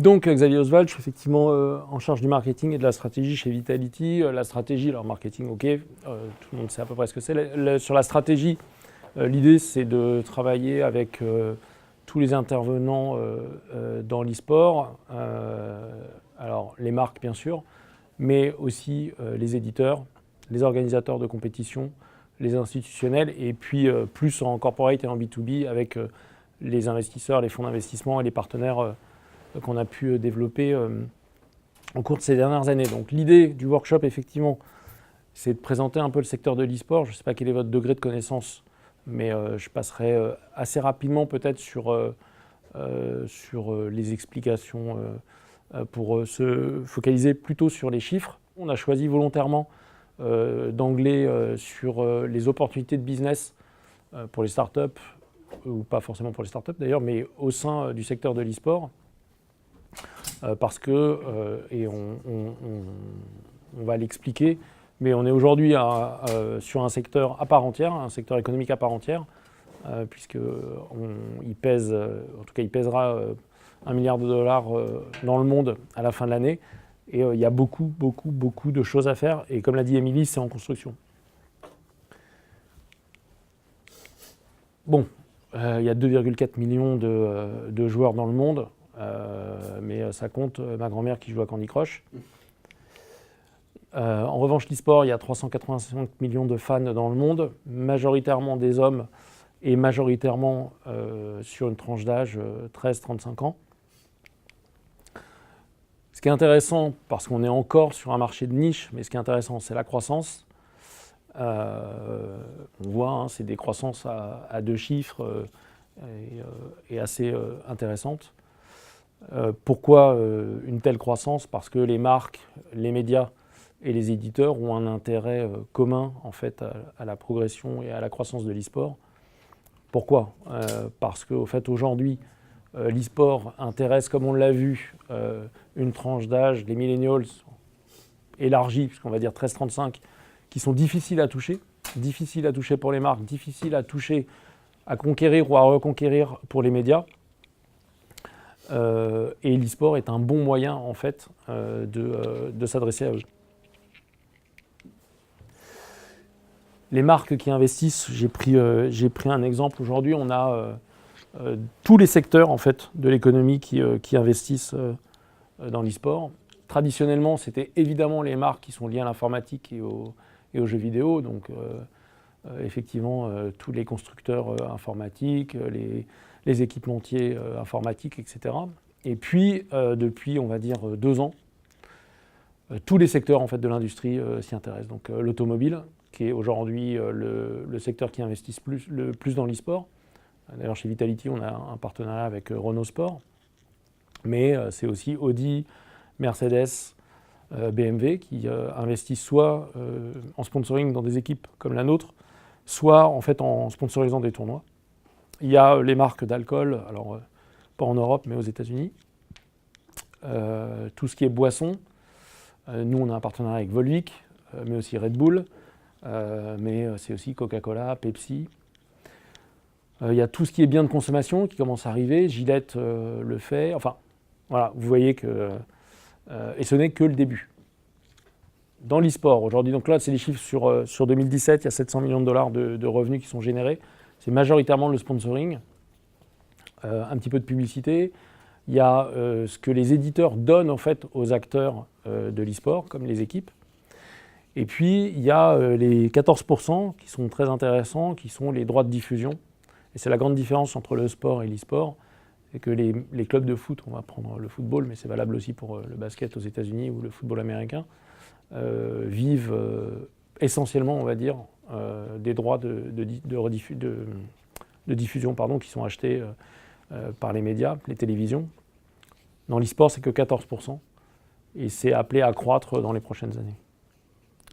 Donc Xavier Oswald, je suis effectivement en charge du marketing et de la stratégie chez Vitality. La stratégie, alors marketing, ok, tout le monde sait à peu près ce que c'est. Sur la stratégie, l'idée c'est de travailler avec tous les intervenants dans l'e-sport, alors les marques bien sûr, mais aussi les éditeurs, les organisateurs de compétition, les institutionnels, et puis plus en corporate et en B2B avec les investisseurs, les fonds d'investissement et les partenaires qu'on a pu développer au cours de ces dernières années. Donc l'idée du workshop, effectivement, c'est de présenter un peu le secteur de l'e-sport. Je ne sais pas quel est votre degré de connaissance, mais je passerai assez rapidement peut-être sur les explications pour se focaliser plutôt sur les chiffres. On a choisi volontairement d'angler sur les opportunités de business pour les startups, ou pas forcément pour les startups d'ailleurs, mais au sein du secteur de l'e-sport. Parce que, et on va l'expliquer, mais on est aujourd'hui sur un secteur à part entière, un secteur économique à part entière, puisqu'il pèse, en tout cas il pèsera $1 milliard dans le monde à la fin de l'année. Et il y a beaucoup de choses à faire. Et comme l'a dit Émilie, c'est en construction. Bon, il y a 2,4 millions de joueurs dans le monde. Mais ça compte ma grand-mère qui joue à Candy Crush. En revanche, l'e-sport, il y a 385 millions de fans dans le monde, majoritairement des hommes et majoritairement sur une tranche d'âge 13-35 ans. Ce qui est intéressant, parce qu'on est encore sur un marché de niche, mais ce qui est intéressant, c'est la croissance. On voit, c'est des croissances à 2 chiffres et assez intéressantes. Pourquoi une telle croissance? Parce que les marques, les médias et les éditeurs ont un intérêt commun en fait à la progression et à la croissance de l'e-sport. Pourquoi? Parce qu'au fait aujourd'hui, l'e-sport intéresse, comme on l'a vu, une tranche d'âge, les millennials élargie, puisqu'on va dire 13-35, qui sont difficiles à toucher pour les marques, difficiles à toucher, à conquérir ou à reconquérir pour les médias. Et l'e-sport est un bon moyen en fait de s'adresser à eux. Les marques qui investissent, j'ai pris un exemple aujourd'hui, on a tous les secteurs en fait de l'économie qui investissent dans l'e-sport. Traditionnellement, c'était évidemment les marques qui sont liées à l'informatique et aux jeux vidéo, donc effectivement tous les constructeurs informatiques, les équipementiers informatiques, etc. Et puis, depuis, on va dire, 2 ans, tous les secteurs en fait, de l'industrie s'y intéressent. Donc l'automobile, qui est aujourd'hui le secteur qui investit le plus dans l'e-sport. D'ailleurs, chez Vitality, on a un partenariat avec Renault Sport. Mais c'est aussi Audi, Mercedes, BMW qui investissent soit en sponsoring dans des équipes comme la nôtre, soit en fait en sponsorisant des tournois. Il y a les marques d'alcool, alors pas en Europe mais aux États-Unis. Tout ce qui est boisson, nous on a un partenariat avec Volvic, mais aussi Red Bull, mais c'est aussi Coca-Cola, Pepsi. Il y a tout ce qui est biens de consommation qui commence à arriver, Gillette le fait, enfin voilà, vous voyez que... et ce n'est que le début. Dans l'e-sport aujourd'hui, donc là c'est les chiffres sur 2017, il y a 700 millions de dollars de revenus qui sont générés. C'est majoritairement le sponsoring, un petit peu de publicité. Il y a ce que les éditeurs donnent en fait aux acteurs de l'e-sport, comme les équipes. Et puis il y a les 14% qui sont très intéressants, qui sont les droits de diffusion. Et c'est la grande différence entre le sport et l'e-sport. C'est que les clubs de foot, on va prendre le football, mais c'est valable aussi pour le basket aux États-Unis ou le football américain, vivent essentiellement, on va dire, des droits de diffusion qui sont achetés par les médias, les télévisions. Dans l'e-sport, c'est que 14%. Et c'est appelé à croître dans les prochaines années.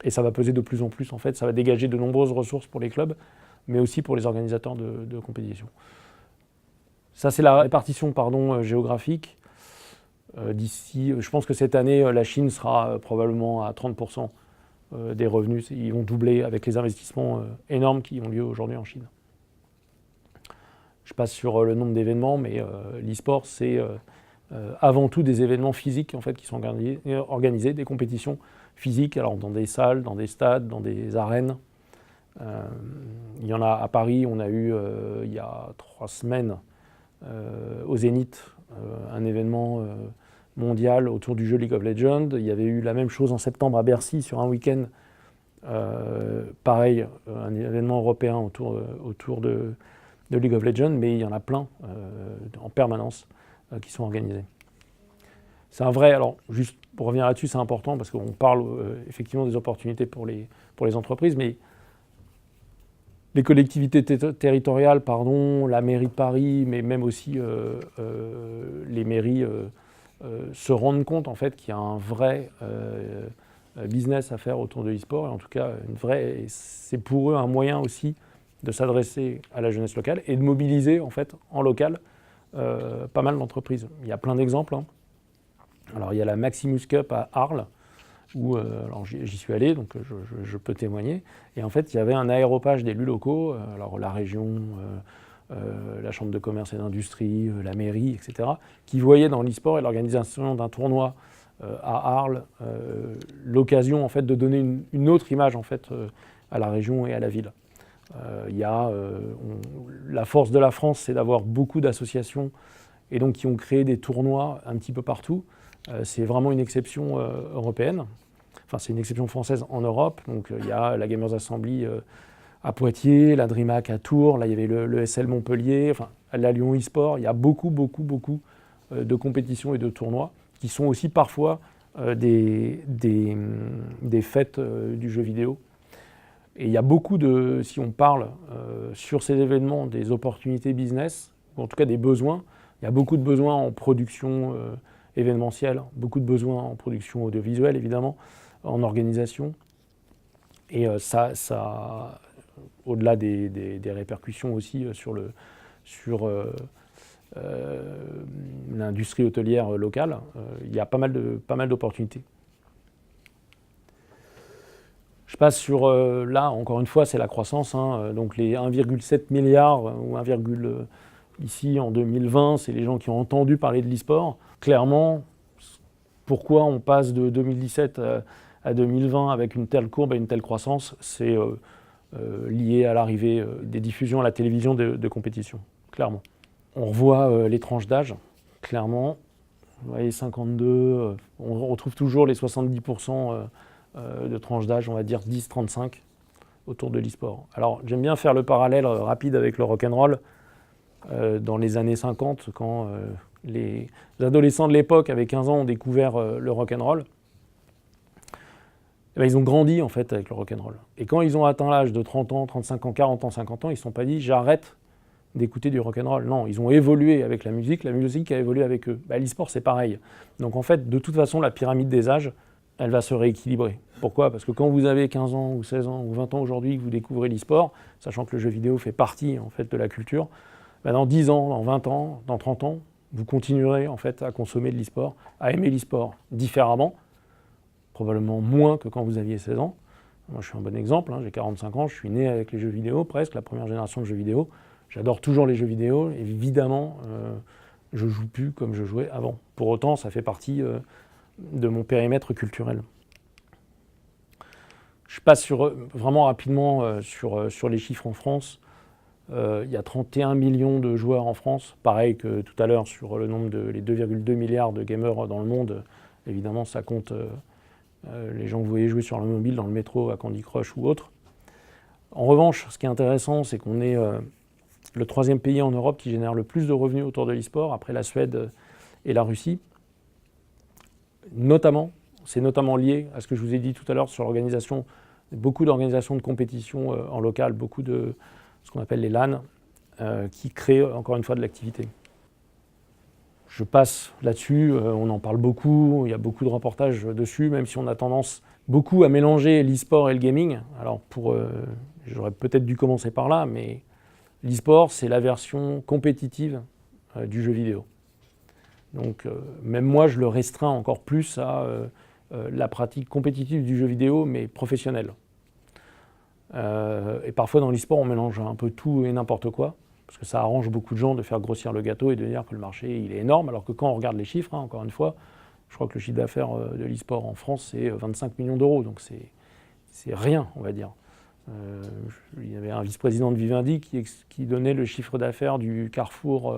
Et ça va peser de plus en plus, en fait. Ça va dégager de nombreuses ressources pour les clubs, mais aussi pour les organisateurs de compétition. Ça, c'est la répartition géographique. D'ici, je pense que cette année, la Chine sera probablement à 30% des revenus. Ils vont doubler avec les investissements énormes qui ont lieu aujourd'hui en Chine. Je passe sur le nombre d'événements, mais l'e-sport, c'est avant tout des événements physiques en fait, qui sont organisés, des compétitions physiques, alors dans des salles, dans des stades, dans des arènes. Il y en a à Paris, on a eu il y a 3 semaines au Zénith un événement mondial autour du jeu League of Legends. Il y avait eu la même chose en septembre à Bercy sur un week-end. Pareil, un événement européen autour de League of Legends, mais il y en a plein en permanence qui sont organisés. C'est un vrai, alors juste pour revenir là-dessus, c'est important parce qu'on parle effectivement des opportunités pour les entreprises, mais les collectivités territoriales, la mairie de Paris, mais même aussi les mairies se rendent compte en fait qu'il y a un vrai business à faire autour de l'e-sport, et en tout cas c'est pour eux un moyen aussi de s'adresser à la jeunesse locale et de mobiliser en fait en local pas mal d'entreprises. Il y a plein d'exemples. Hein. Alors il y a la Maximus Cup à Arles, où alors j'y suis allé, donc je peux témoigner. Et en fait, il y avait un aéropage d'élus locaux, alors la région, la chambre de commerce et d'industrie, la mairie, etc., qui voyaient dans l'e-sport et l'organisation d'un tournoi à Arles l'occasion en fait de donner une autre image en fait à la région et à la ville. La force de la France, c'est d'avoir beaucoup d'associations et donc qui ont créé des tournois un petit peu partout. C'est vraiment une exception européenne. Enfin, c'est une exception française en Europe. Donc, il y a la Gamers Assembly à Poitiers, la DreamHack à Tours, là, il y avait le SL Montpellier, enfin, la Lyon eSport. Il y a beaucoup de compétitions et de tournois qui sont aussi parfois des fêtes du jeu vidéo. Et il y a si on parle sur ces événements, des opportunités business, ou en tout cas des besoins, il y a beaucoup de besoins en production événementielle, beaucoup de besoins en production audiovisuelle, évidemment, en organisation. Et ça au-delà des répercussions aussi sur l'industrie hôtelière locale, il y a pas mal d'opportunités. Je passe sur, là, encore une fois, c'est la croissance. Hein, donc les 1,7 milliard ou 1, ici en 2020, c'est les gens qui ont entendu parler de l'e-sport. Clairement, pourquoi on passe de 2017 à 2020 avec une telle courbe et une telle croissance, c'est lié à l'arrivée des diffusions à la télévision de compétition, clairement. On revoit les tranches d'âge, clairement. Vous voyez, 52, on retrouve toujours les 70% de tranches d'âge, on va dire 10-35, autour de l'e-sport. Alors, j'aime bien faire le parallèle rapide avec le rock'n'roll. Dans les années 50, quand les adolescents de l'époque, avec 15 ans, ont découvert le rock'n'roll, ils ont grandi en fait avec le rock'n'roll. Et quand ils ont atteint l'âge de 30 ans, 35 ans, 40 ans, 50 ans, ils ne se sont pas dit « j'arrête d'écouter du rock'n'roll ». Non, ils ont évolué avec la musique a évolué avec eux. L'e-sport, c'est pareil. Donc en fait, de toute façon, la pyramide des âges, elle va se rééquilibrer. Pourquoi ? Parce que quand vous avez 15 ans, ou 16 ans, ou 20 ans aujourd'hui, que vous découvrez l'e-sport, sachant que le jeu vidéo fait partie en fait de la culture, dans 10 ans, dans 20 ans, dans 30 ans, vous continuerez en fait à consommer de l'e-sport, à aimer l'e-sport différemment, probablement moins que quand vous aviez 16 ans. Moi, je suis un bon exemple, hein, j'ai 45 ans, je suis né avec les jeux vidéo, presque, la première génération de jeux vidéo. J'adore toujours les jeux vidéo, évidemment, je ne joue plus comme je jouais avant. Pour autant, ça fait partie de mon périmètre culturel. Je passe vraiment rapidement sur les chiffres en France. Il y a 31 millions de joueurs en France, pareil que tout à l'heure sur le nombre les 2,2 milliards de gamers dans le monde. Évidemment, ça compte les gens que vous voyez jouer sur le mobile, dans le métro, à Candy Crush ou autre. En revanche, ce qui est intéressant, c'est qu'on est le 3e pays en Europe qui génère le plus de revenus autour de l'e-sport, après la Suède et la Russie. C'est notamment lié à ce que je vous ai dit tout à l'heure sur l'organisation, beaucoup d'organisations de compétition en local, beaucoup de ce qu'on appelle les LAN, qui créent encore une fois de l'activité. Je passe là-dessus, on en parle beaucoup, il y a beaucoup de reportages dessus, même si on a tendance beaucoup à mélanger l'e-sport et le gaming. Alors j'aurais peut-être dû commencer par là, mais l'e-sport, c'est la version compétitive du jeu vidéo. Donc même moi, je le restreins encore plus à la pratique compétitive du jeu vidéo, mais professionnelle. Et parfois dans l'e-sport, on mélange un peu tout et n'importe quoi. parce que ça arrange beaucoup de gens de faire grossir le gâteau et de dire que le marché il est énorme, alors que quand on regarde les chiffres, encore une fois, je crois que le chiffre d'affaires de l'e-sport en France, c'est 25 millions d'euros, donc c'est rien, on va dire. Il y avait un vice-président de Vivendi qui donnait le chiffre d'affaires du Carrefour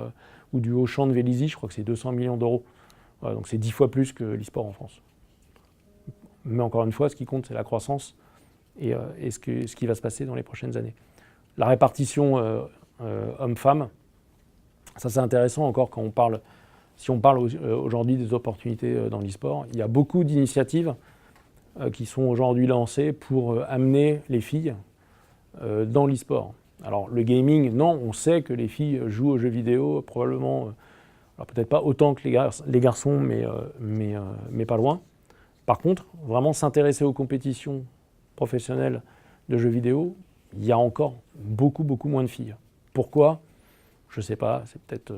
ou du Auchan de Vélizy, je crois que c'est 200 millions d'euros. Voilà, donc c'est 10 fois plus que l'e-sport en France. Mais encore une fois, ce qui compte, c'est la croissance et ce qui va se passer dans les prochaines années. La répartition hommes-femmes, ça c'est intéressant encore quand on parle, si on parle aujourd'hui des opportunités dans l'e-sport. Il y a beaucoup d'initiatives qui sont aujourd'hui lancées pour amener les filles dans l'e-sport. Alors le gaming, non, on sait que les filles jouent aux jeux vidéo, probablement, alors peut-être pas autant que les garçons, mais pas loin. Par contre, vraiment s'intéresser aux compétitions professionnelles de jeux vidéo, il y a encore beaucoup moins de filles. Pourquoi ? Je ne sais pas, c'est peut-être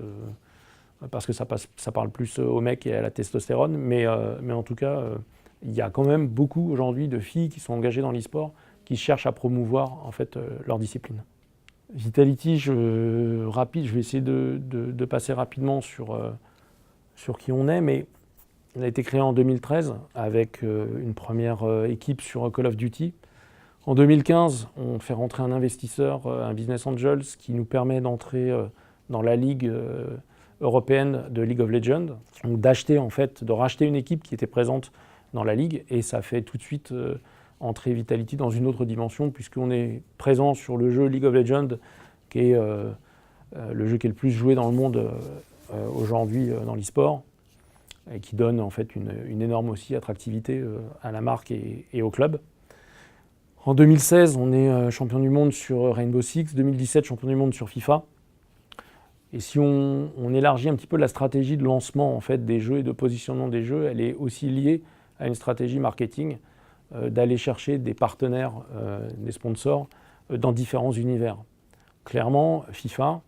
parce que ça parle plus aux mecs et à la testostérone, mais en tout cas, il y a quand même beaucoup aujourd'hui de filles qui sont engagées dans l'e-sport, qui cherchent à promouvoir en fait leur discipline. Vitality, je vais essayer de passer rapidement sur qui on est, mais on a été créé en 2013 avec une première équipe sur Call of Duty. En 2015, on fait rentrer un investisseur, un business angel, qui nous permet d'entrer dans la ligue européenne de League of Legends, donc de racheter une équipe qui était présente dans la ligue, et ça fait tout de suite entrer Vitality dans une autre dimension, puisqu'on est présent sur le jeu League of Legends, qui est le jeu qui est le plus joué dans le monde aujourd'hui dans l'e-sport, et qui donne en fait une énorme aussi attractivité à la marque et au club. En 2016, on est champion du monde sur Rainbow Six, 2017 champion du monde sur FIFA. Et si on élargit un petit peu la stratégie de lancement en fait, des jeux et de positionnement des jeux, elle est aussi liée à une stratégie marketing, d'aller chercher des partenaires, des sponsors dans différents univers. Clairement, FIFA,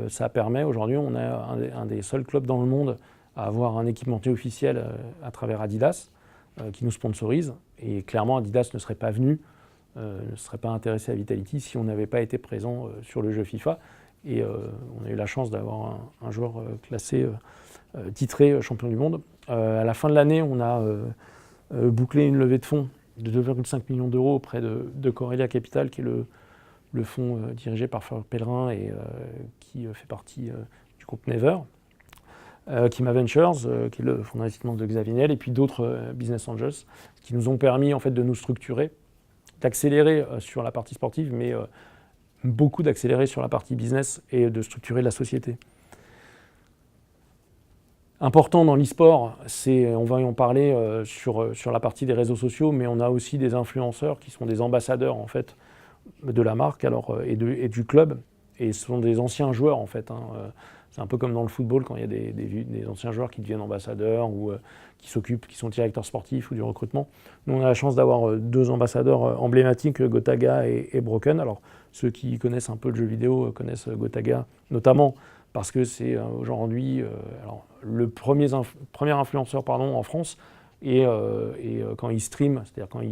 ça permet, aujourd'hui, on a un des seuls clubs dans le monde à avoir un équipementier officiel à travers Adidas, qui nous sponsorise. Et clairement, Adidas ne serait pas venu, ne serait pas intéressé à Vitality si on n'avait pas été présent sur le jeu FIFA. Et on a eu la chance d'avoir un joueur classé, titré champion du monde. À la fin de l'année, on a bouclé une levée de fonds de 2,5 millions d'euros auprès de Corelia Capital, qui est le fonds dirigé par Fleur Pellerin et qui fait partie du groupe Never. Kima Ventures, qui est le fonds d'investissement de Xavier Niel, et puis d'autres business angels qui nous ont permis en fait, de nous structurer, d'accélérer sur la partie sportive, mais beaucoup d'accélérer sur la partie business et de structurer la société. Important dans l'e-sport, on va y en parler sur la partie des réseaux sociaux, mais on a aussi des influenceurs qui sont des ambassadeurs en fait, de la marque et du club, et ce sont des anciens joueurs en fait. C'est un peu comme dans le football quand il y a des anciens joueurs qui deviennent ambassadeurs ou qui sont directeurs sportifs ou du recrutement. Nous, on a la chance d'avoir deux ambassadeurs emblématiques, Gotaga et Broken. Alors, ceux qui connaissent un peu le jeu vidéo connaissent Gotaga, notamment parce que c'est aujourd'hui le premier influenceur en France. Et quand il stream, c'est-à-dire quand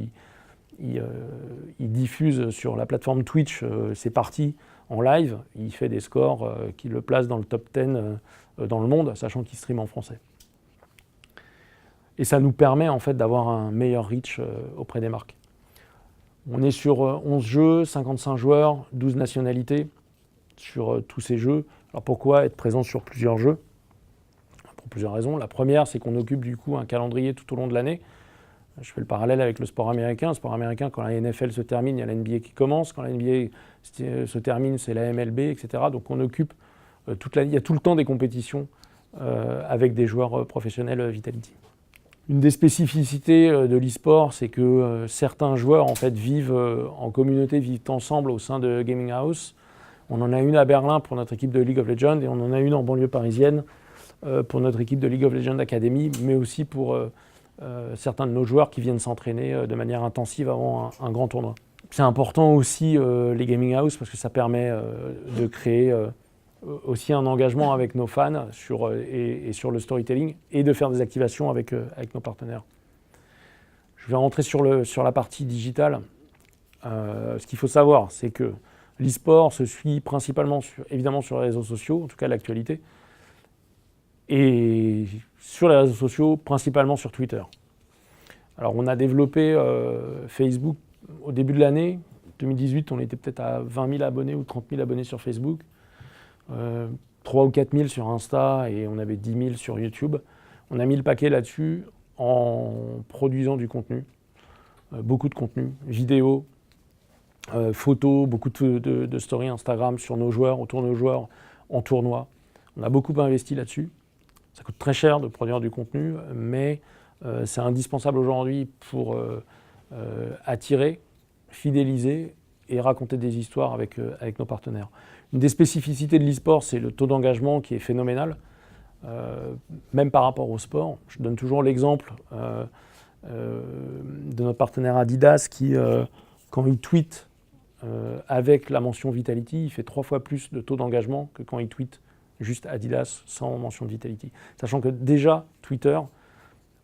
il diffuse sur la plateforme Twitch ses parties en live, il fait des scores qui le placent dans le top 10 dans le monde, sachant qu'il stream en français. Et ça nous permet en fait d'avoir un meilleur reach auprès des marques. On est sur 11 jeux, 55 joueurs, 12 nationalités sur tous ces jeux. Alors pourquoi être présent sur plusieurs jeux ? Pour plusieurs raisons. La première, c'est qu'on occupe du coup un calendrier tout au long de l'année. Je fais le parallèle avec le sport américain. Le sport américain, quand la NFL se termine, il y a la NBA qui commence. Quand la NBA se termine, c'est la MLB, etc. Donc on occupe il y a tout le temps des compétitions avec des joueurs professionnels Vitality. Une des spécificités de l'e-sport, c'est que certains joueurs en fait, vivent en communauté, vivent ensemble au sein de Gaming House. On en a une à Berlin pour notre équipe de League of Legends et on en a une en banlieue parisienne pour notre équipe de League of Legends Academy, mais aussi pour certains de nos joueurs qui viennent s'entraîner de manière intensive avant un grand tournoi. C'est important aussi les Gaming House parce que ça permet de créer aussi un engagement avec nos fans sur le storytelling et de faire des activations avec nos partenaires. Je vais rentrer sur la partie digitale. Ce qu'il faut savoir, c'est que L'e-sport se suit principalement, évidemment, sur les réseaux sociaux, en tout cas l'actualité, et sur les réseaux sociaux, principalement sur Twitter. Alors on a développé Facebook au début de l'année. 2018, on était peut-être à 20 000 abonnés ou 30 000 abonnés sur Facebook, 3 ou 4 000 sur Insta et on avait 10 000 sur YouTube. On a mis le paquet là-dessus en produisant du contenu, beaucoup de contenu, vidéos, photos, beaucoup de stories Instagram sur nos joueurs, autour de nos joueurs, en tournoi. On a beaucoup investi là-dessus. Ça coûte très cher de produire du contenu, mais c'est indispensable aujourd'hui pour attirer, fidéliser et raconter des histoires avec nos partenaires. Une des spécificités de l'e-sport, c'est le taux d'engagement qui est phénoménal, même par rapport au sport. Je donne toujours l'exemple de notre partenaire Adidas qui, quand il tweet avec la mention Vitality, il fait 3 fois plus de taux d'engagement que quand il tweet juste Adidas sans mention de Vitality. Sachant que déjà, Twitter,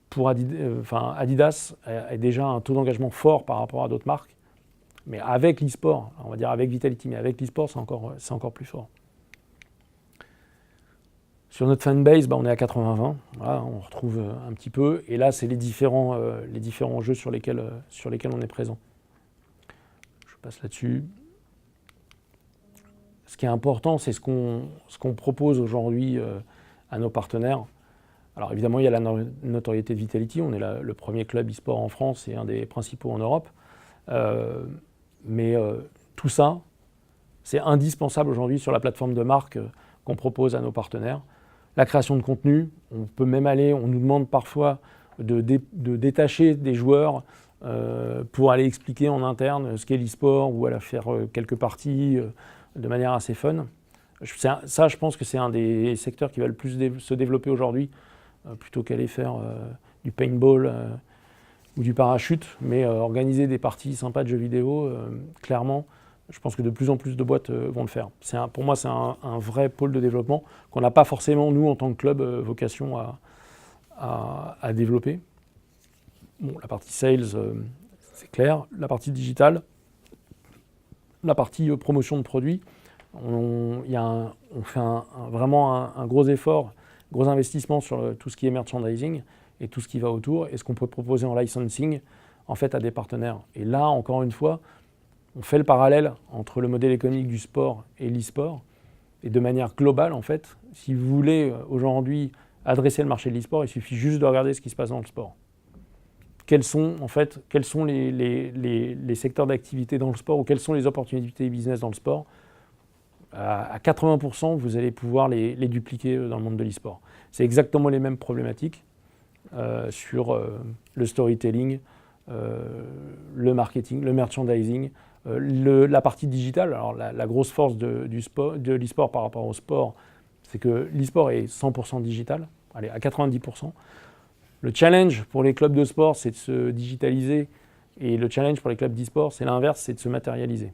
pour Adidas, a déjà un taux d'engagement fort par rapport à d'autres marques. Mais avec l'e-sport, on va dire avec Vitality, mais avec l'e-sport, c'est encore plus fort. Sur notre fanbase, on est à 80-20, voilà, on retrouve un petit peu. Et là, c'est les différents jeux sur lesquels on est présent. Je passe là-dessus. Ce qui est important, c'est ce qu'on propose aujourd'hui à nos partenaires. Alors évidemment, il y a la notoriété de Vitality. On est le premier club e-sport en France et un des principaux en Europe. Mais tout ça, c'est indispensable aujourd'hui sur la plateforme de marque qu'on propose à nos partenaires. La création de contenu, on peut même on nous demande parfois de détacher des joueurs pour aller expliquer en interne ce qu'est l'e-sport ou aller faire quelques parties de manière assez fun. Ça, je pense que c'est un des secteurs qui va le plus se développer aujourd'hui, plutôt qu'aller faire du paintball ou du parachute, mais organiser des parties sympas de jeux vidéo, clairement, je pense que de plus en plus de boîtes vont le faire. Pour moi, c'est un vrai pôle de développement qu'on n'a pas forcément, nous, en tant que club, vocation à développer. Bon, la partie sales, c'est clair. La partie digitale, la partie promotion de produits, on fait vraiment un gros effort, gros investissement sur tout ce qui est merchandising et tout ce qui va autour, et ce qu'on peut proposer en licensing, en fait, à des partenaires. Et là, encore une fois, on fait le parallèle entre le modèle économique du sport et l'e-sport, et de manière globale, en fait, si vous voulez aujourd'hui adresser le marché de l'e-sport, il suffit juste de regarder ce qui se passe dans le sport. Quels sont les secteurs d'activité dans le sport, ou quelles sont les opportunités business dans le sport. À 80%, vous allez pouvoir les dupliquer dans le monde de l'e-sport. C'est exactement les mêmes problématiques sur le storytelling, le marketing, le merchandising, la partie digitale. Alors la grosse force de l'e-sport par rapport au sport, c'est que l'e-sport est 100% digital, allez, à 90%. Le challenge pour les clubs de sport, c'est de se digitaliser, et le challenge pour les clubs d'e-sport, c'est l'inverse, c'est de se matérialiser.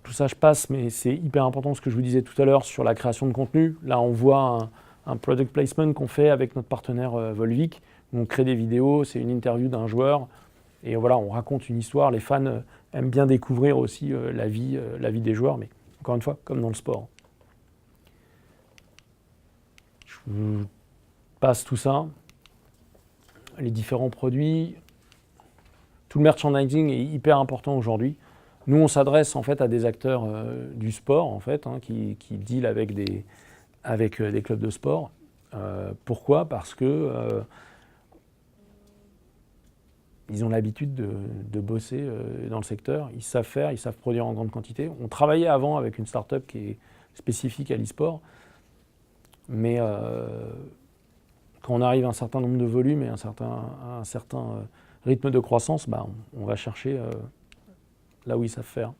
Tout ça, je passe, mais c'est hyper important ce que je vous disais tout à l'heure sur la création de contenu. Là, on voit un product placement qu'on fait avec notre partenaire Volvic. On crée des vidéos, c'est une interview d'un joueur, et voilà, on raconte une histoire. Les fans aiment bien découvrir aussi la vie des joueurs, mais encore une fois, comme dans le sport. Je passe tout ça, les différents produits. Tout le merchandising est hyper important aujourd'hui. Nous, on s'adresse en fait à des acteurs du sport en fait, qui deal avec des clubs de sport. Pourquoi ? Parce que ils ont l'habitude de bosser dans le secteur. Ils savent faire, ils savent produire en grande quantité. On travaillait avant avec une start-up qui est spécifique à l'e-sport, mais quand on arrive à un certain nombre de volumes et à un certain rythme de croissance, on va chercher là où ils savent faire.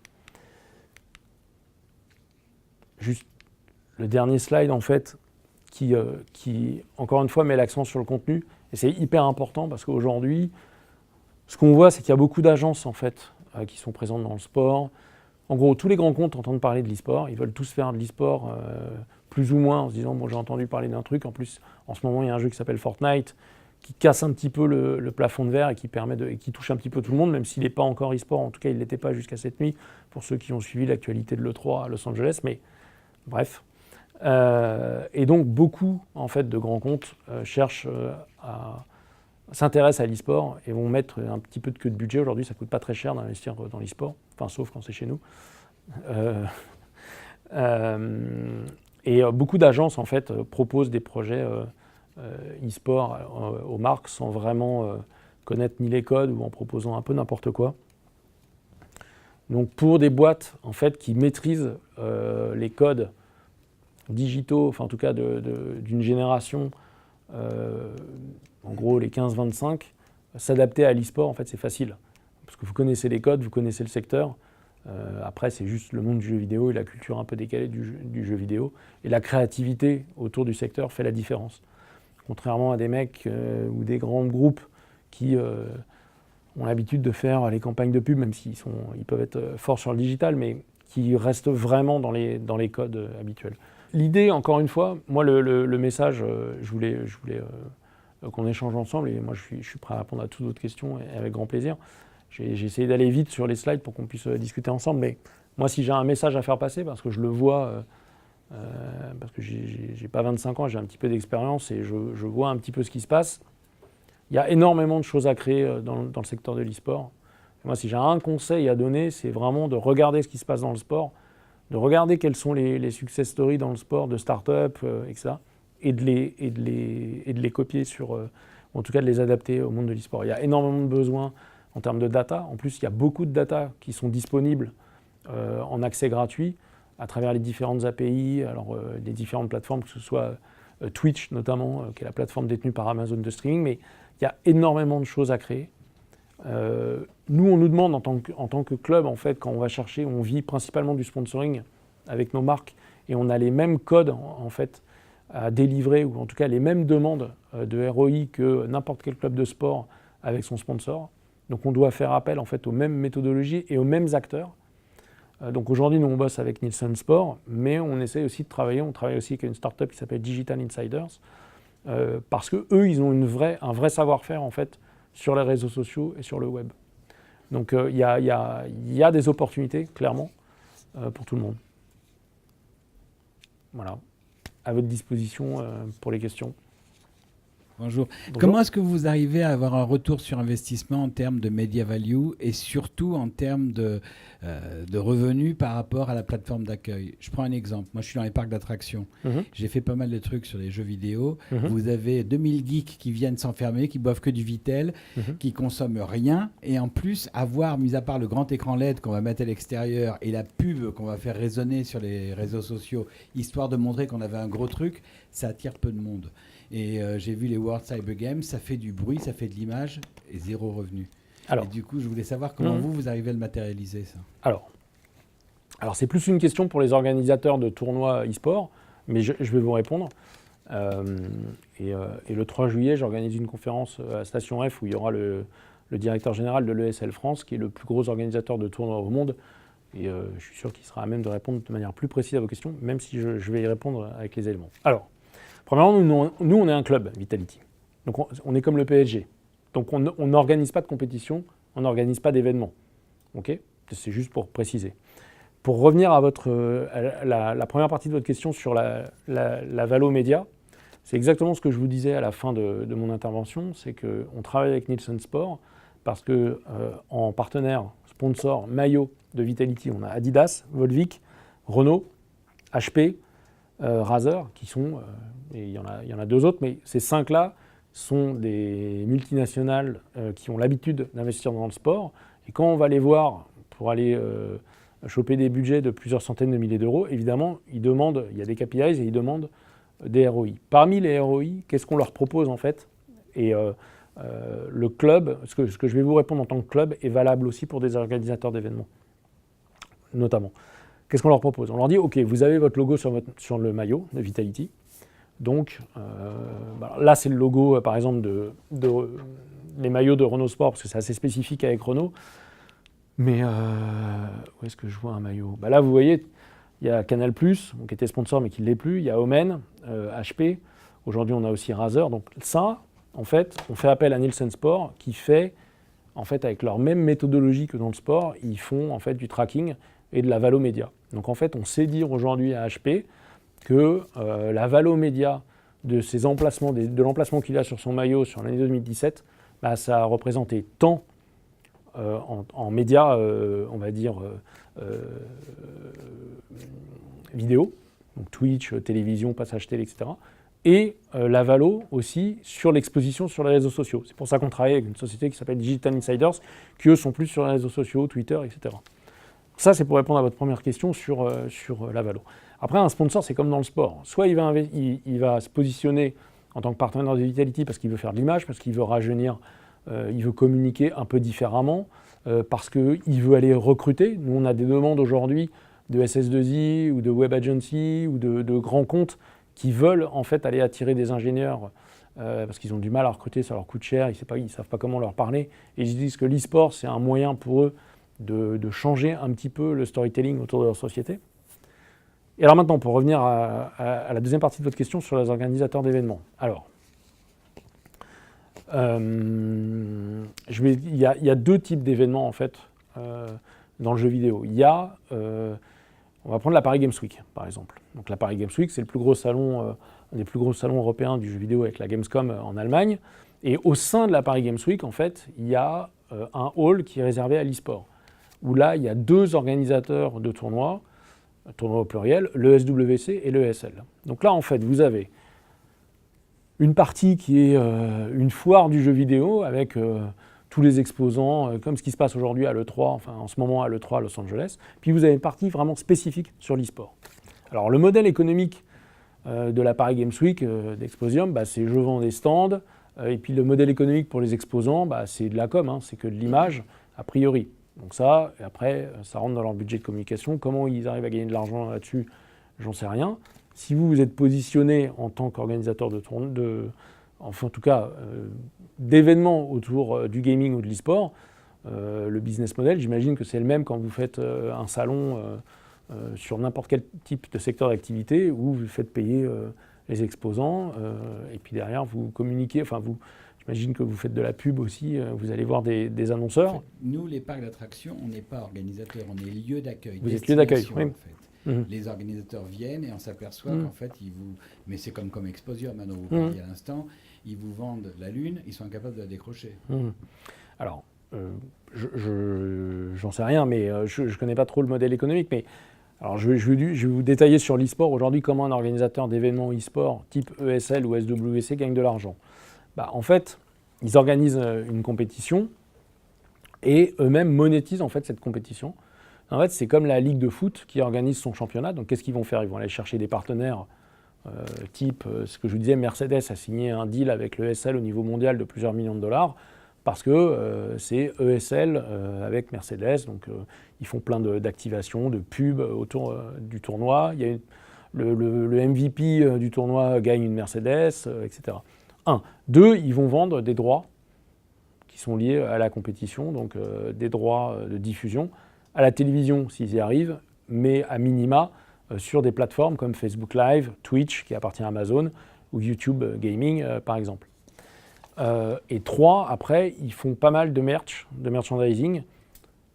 Juste le dernier slide, en fait, qui encore une fois, met l'accent sur le contenu. Et c'est hyper important parce qu'aujourd'hui, ce qu'on voit, c'est qu'il y a beaucoup d'agences, en fait, qui sont présentes dans le sport. En gros, tous les grands comptes entendent parler de l'e-sport. Ils veulent tous faire de l'e-sport, plus ou moins, en se disant, bon, j'ai entendu parler d'un truc. En plus, en ce moment, il y a un jeu qui s'appelle Fortnite, qui casse un petit peu le plafond de verre et qui touche un petit peu tout le monde, même s'il n'est pas encore e-sport. En tout cas, il ne l'était pas jusqu'à cette nuit, pour ceux qui ont suivi l'actualité de l'E3 à Los Angeles. Mais bref. Et donc, beaucoup en fait, de grands comptes s'intéressent à l'e-sport et vont mettre un petit peu de queue de budget. Aujourd'hui, ça ne coûte pas très cher d'investir dans l'e-sport, enfin, sauf quand c'est chez nous. Et beaucoup d'agences en fait, proposent des projets e-sport aux marques sans vraiment connaître ni les codes ou en proposant un peu n'importe quoi. Donc pour des boîtes en fait, qui maîtrisent les codes digitaux, enfin en tout cas d'une génération, en gros les 15-25, s'adapter à l'e-sport en fait c'est facile. Parce que vous connaissez les codes, vous connaissez le secteur. Après c'est juste le monde du jeu vidéo et la culture un peu décalée du jeu vidéo. Et la créativité autour du secteur fait la différence. Contrairement à des mecs ou des grands groupes qui ont l'habitude de faire les campagnes de pub, même s'ils peuvent être forts sur le digital, mais qui restent vraiment dans les codes habituels. L'idée, encore une fois, moi le message, je voulais qu'on échange ensemble, et moi je suis prêt à répondre à toutes votre questions et avec grand plaisir. J'ai essayé d'aller vite sur les slides pour qu'on puisse discuter ensemble, mais moi si j'ai un message à faire passer, parce que je le vois, parce que j'ai pas 25 ans, j'ai un petit peu d'expérience et je vois un petit peu ce qui se passe. Il y a énormément de choses à créer dans le secteur de l'e-sport. Moi, si j'ai un conseil à donner, c'est vraiment de regarder ce qui se passe dans le sport, de regarder quels sont les success stories dans le sport, de start-up, etc., et de les copier en tout cas de les adapter au monde de l'e-sport. Il y a énormément de besoins en termes de data. En plus, il y a beaucoup de data qui sont disponibles en accès gratuit à travers les différentes API, alors les différentes plateformes, que ce soit Twitch notamment, qui est la plateforme détenue par Amazon de streaming, mais il y a énormément de choses à créer. Nous, on nous demande en tant que club, en fait, quand on va chercher, on vit principalement du sponsoring avec nos marques, et on a les mêmes codes, en fait, à délivrer, ou en tout cas les mêmes demandes de ROI que n'importe quel club de sport avec son sponsor. Donc on doit faire appel, en fait, aux mêmes méthodologies et aux mêmes acteurs. Donc aujourd'hui, nous, on bosse avec Nielsen Sport, mais on essaie aussi de travailler, on travaille aussi avec une start-up qui s'appelle Digital Insiders, parce qu'eux, ils ont un vrai savoir-faire, en fait, sur les réseaux sociaux et sur le web. Donc il y a des opportunités, clairement, pour tout le monde. Voilà, à votre disposition pour les questions. Bonjour. Comment est-ce que vous arrivez à avoir un retour sur investissement en termes de media value et surtout en termes de revenus par rapport à la plateforme d'accueil? Je prends un exemple. Moi, je suis dans les parcs d'attractions. J'ai fait pas mal de trucs sur les jeux vidéo. Vous avez 2000 geeks qui viennent s'enfermer, qui boivent que du Vitel, qui consomment rien. Et en plus, avoir, mis à part le grand écran LED qu'on va mettre à l'extérieur et la pub qu'on va faire résonner sur les réseaux sociaux, histoire de montrer qu'on avait un gros truc, ça attire peu de monde. Et j'ai vu les World Cyber Games, ça fait du bruit, ça fait de l'image et zéro revenu. Et du coup, je voulais savoir comment vous arrivez à le matérialiser, ça. Alors c'est plus une question pour les organisateurs de tournois e-sport, mais je vais vous répondre. Et le 3 juillet, j'organise une conférence à Station F où il y aura le directeur général de l'ESL France, qui est le plus gros organisateur de tournois au monde. Et je suis sûr qu'il sera à même de répondre de manière plus précise à vos questions, même si je vais y répondre avec les éléments. Alors, premièrement, nous, on est un club, Vitality. Donc, on est comme le PSG. Donc, on n'organise pas de compétition, on n'organise pas d'événements. OK ? C'est juste pour préciser. Pour revenir à la première partie de votre question sur la Valo Média, c'est exactement ce que je vous disais à la fin de mon intervention, c'est qu'on travaille avec Nielsen Sport parce qu'en partenaire, sponsor, maillot de Vitality, on a Adidas, Volvic, Renault, HP, Razer, qui sont, et il y en a deux autres, mais ces 5-là sont des multinationales qui ont l'habitude d'investir dans le sport. Et quand on va les voir pour aller choper des budgets de plusieurs centaines de milliers d'euros, évidemment, il y a des KPIs et ils demandent des ROI. Parmi les ROI, qu'est-ce qu'on leur propose en fait? Et le club, ce que je vais vous répondre en tant que club, est valable aussi pour des organisateurs d'événements, notamment. Qu'est-ce qu'on leur propose? On leur dit, OK, vous avez votre logo sur le maillot de Vitality. Donc, là, c'est le logo, par exemple, les maillots de Renault Sport, parce que c'est assez spécifique avec Renault. Mais où est-ce que je vois un maillot? Là, vous voyez, il y a Canal+, qui était sponsor, mais qui ne l'est plus. Il y a Omen, HP. Aujourd'hui, on a aussi Razer. Donc ça, en fait, on fait appel à Nielsen Sport qui fait, en fait, avec leur même méthodologie que dans le sport, ils font en fait du tracking et de la valo média. Donc en fait, on sait dire aujourd'hui à HP que la valo média de ses emplacements, de l'emplacement qu'il a sur son maillot sur l'année 2017, bah, ça a représenté tant en médias, on va dire, vidéo, donc Twitch, télévision, passage télé, etc. Et la valo aussi sur l'exposition sur les réseaux sociaux. C'est pour ça qu'on travaille avec une société qui s'appelle Digital Insiders, qui eux sont plus sur les réseaux sociaux, Twitter, etc. Ça, c'est pour répondre à votre première question sur la valo. Après, un sponsor, c'est comme dans le sport. Soit il va se positionner en tant que partenaire de Vitality parce qu'il veut faire de l'image, parce qu'il veut rajeunir, il veut communiquer un peu différemment, parce qu'il veut aller recruter. Nous, on a des demandes aujourd'hui de SS2I ou de Web Agency ou de grands comptes qui veulent en fait aller attirer des ingénieurs parce qu'ils ont du mal à recruter, ça leur coûte cher, ils ne savent pas comment leur parler. Et ils disent que l'e-sport, c'est un moyen pour eux de changer un petit peu le storytelling autour de leur société. Et alors maintenant, pour revenir à la deuxième partie de votre question sur les organisateurs d'événements. Alors, il y a deux types d'événements en fait dans le jeu vidéo. Il y a, on va prendre la Paris Games Week par exemple. Donc la Paris Games Week, c'est le plus gros salon, un des plus gros salons européens du jeu vidéo avec la Gamescom en Allemagne. Et au sein de la Paris Games Week, en fait, il y a un hall qui est réservé à l'e-sport, où là, il y a deux organisateurs de tournois au pluriel, le SWC et le ESL. Donc là, en fait, vous avez une partie qui est une foire du jeu vidéo avec tous les exposants, comme ce qui se passe aujourd'hui à l'E3, enfin en ce moment à l'E3 à Los Angeles. Puis vous avez une partie vraiment spécifique sur l'e-sport. Alors le modèle économique de la Paris Games Week d'Exposium, bah, c'est je vends des stands, et puis le modèle économique pour les exposants, bah, c'est de la com, hein, c'est que de l'image, a priori. Donc ça, et après, ça rentre dans leur budget de communication. Comment ils arrivent à gagner de l'argent là-dessus, j'en sais rien. Si vous êtes positionné en tant qu'organisateur enfin en tout cas, d'événements autour du gaming ou de l'e-sport, le business model, j'imagine que c'est le même quand vous faites un salon sur n'importe quel type de secteur d'activité où vous faites payer les exposants et puis derrière vous communiquez, enfin j'imagine que vous faites de la pub aussi, vous allez voir des annonceurs. En fait, nous, les parcs d'attractions, on n'est pas organisateurs, on est lieu d'accueil. Vous êtes lieu d'accueil, oui. En fait. Les organisateurs viennent et on s'aperçoit qu'en fait, mais c'est comme Exposium, dont vous parliez à l'instant, ils vous vendent la Lune, ils sont incapables de la décrocher. Alors, j'en sais rien, mais je ne connais pas trop le modèle économique, mais alors je vais vous détailler sur l'e-sport aujourd'hui comment un organisateur d'événements e-sport type ESL ou SWC gagne de l'argent. Bah, en fait, ils organisent une compétition et eux-mêmes monétisent en fait cette compétition. En fait, c'est comme la Ligue de foot qui organise son championnat. Donc, qu'est-ce qu'ils vont faire? Ils vont aller chercher des partenaires type, ce que je vous disais, Mercedes a signé un deal avec le ESL au niveau mondial de plusieurs millions de dollars parce que c'est ESL avec Mercedes. Donc, ils font plein d'activations, de pubs autour du tournoi. Il y a le MVP du tournoi gagne une Mercedes, etc. 1. 2, ils vont vendre des droits qui sont liés à la compétition, donc des droits de diffusion à la télévision s'ils y arrivent, mais à minima sur des plateformes comme Facebook Live, Twitch qui appartient à Amazon ou YouTube Gaming par exemple. Et 3, après, ils font pas mal de merchandising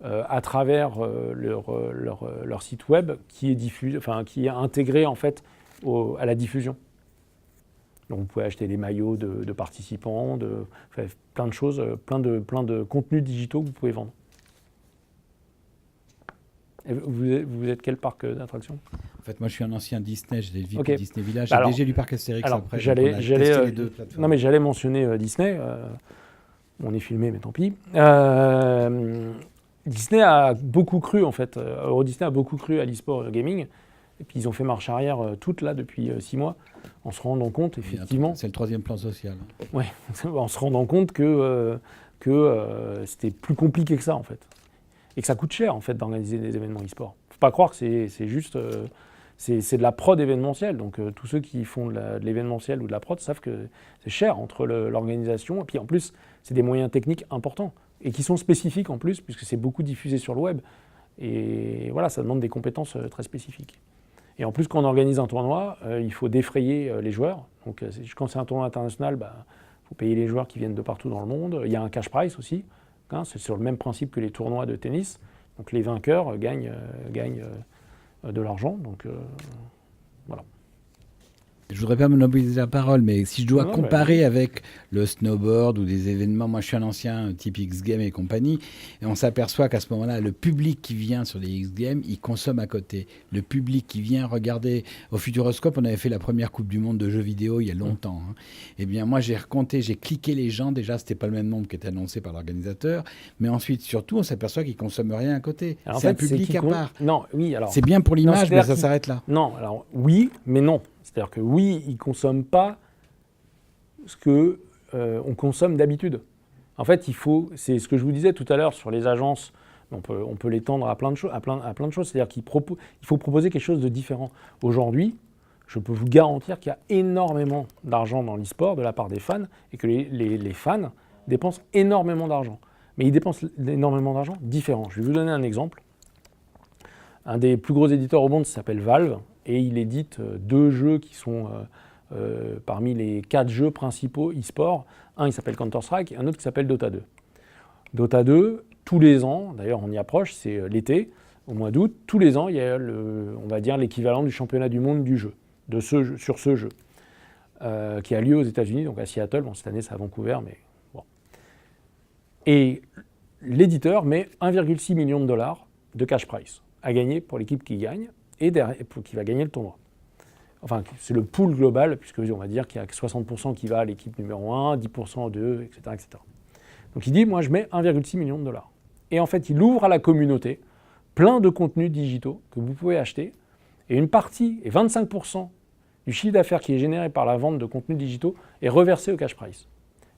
à travers leur site web qui est intégré en fait à la diffusion. Donc vous pouvez acheter des maillots de participants, plein de choses, plein de contenus digitaux que vous pouvez vendre. Et vous êtes quel parc d'attractions? En fait, moi je suis un ancien Disney, j'ai le Okay. Disney Village, j'ai déjà du parc Astérix après. J'allais mentionner Disney. On est filmé, mais tant pis. Disney a beaucoup cru en fait. Euro Disney a beaucoup cru à l'e-sport et au gaming. Et puis ils ont fait marche arrière toute là depuis 6 mois, en se rendant compte effectivement. C'est le troisième plan social. Oui, en se rendant compte que c'était plus compliqué que ça en fait, et que ça coûte cher en fait d'organiser des événements e-sport. Faut pas croire que c'est juste, c'est de la prod événementielle. Donc tous ceux qui font de l'événementiel ou de la prod savent que c'est cher entre l'organisation et puis en plus c'est des moyens techniques importants et qui sont spécifiques en plus puisque c'est beaucoup diffusé sur le web. Et voilà, ça demande des compétences très spécifiques. Et en plus, quand on organise un tournoi, il faut défrayer les joueurs. Donc, quand c'est un tournoi international, faut payer les joueurs qui viennent de partout dans le monde. Il y a un cash prize aussi, hein, c'est sur le même principe que les tournois de tennis. Donc les vainqueurs gagnent de l'argent. Donc voilà. Je voudrais pas monopoliser la parole, mais si je dois Non, comparer avec le snowboard ou des événements, moi je suis un ancien type X Games et compagnie, et on s'aperçoit qu'à ce moment-là, le public qui vient sur les X Games, il consomme à côté. Le public qui vient regarder, au Futuroscope, on avait fait la première Coupe du Monde de jeux vidéo il y a longtemps. Hein. Eh bien moi j'ai recompté, j'ai cliqué les gens, déjà c'était pas le même nombre qui était annoncé par l'organisateur, mais ensuite surtout on s'aperçoit qu'ils consomment rien à côté. Alors, c'est un public à part. Non, oui, alors. C'est bien pour l'image, mais ça s'arrête là. Non, alors oui, mais non. C'est-à-dire que oui, ils ne consomment pas ce que on consomme d'habitude. En fait, c'est ce que je vous disais tout à l'heure sur les agences, on peut l'étendre à plein de choses, à plein de choses. C'est-à-dire qu'il faut proposer quelque chose de différent. Aujourd'hui, je peux vous garantir qu'il y a énormément d'argent dans l'e-sport de la part des fans et que les fans dépensent énormément d'argent. Mais ils dépensent énormément d'argent différent. Je vais vous donner un exemple. Un des plus gros éditeurs au monde s'appelle Valve et il édite 2 jeux qui sont parmi les 4 jeux principaux e-sport. Un, il s'appelle Counter-Strike et un autre qui s'appelle Dota 2. Dota 2, tous les ans, d'ailleurs on y approche, c'est l'été, au mois d'août, tous les ans, il y a on va dire l'équivalent du championnat du monde du jeu, sur ce jeu, qui a lieu aux États-Unis, donc à Seattle. Bon, cette année c'est à Vancouver, mais bon. Et l'éditeur met 1,6 million de dollars de cash prize à gagner pour l'équipe qui gagne et qui va gagner le tournoi. Enfin, c'est le pool global, puisque on va dire qu'il y a 60% qui va à l'équipe numéro 1, 10% aux 2, etc., etc. Donc il dit, moi je mets 1,6 million de dollars. Et en fait, il ouvre à la communauté plein de contenus digitaux que vous pouvez acheter, et une partie, et 25% du chiffre d'affaires qui est généré par la vente de contenus digitaux est reversé au cash prize.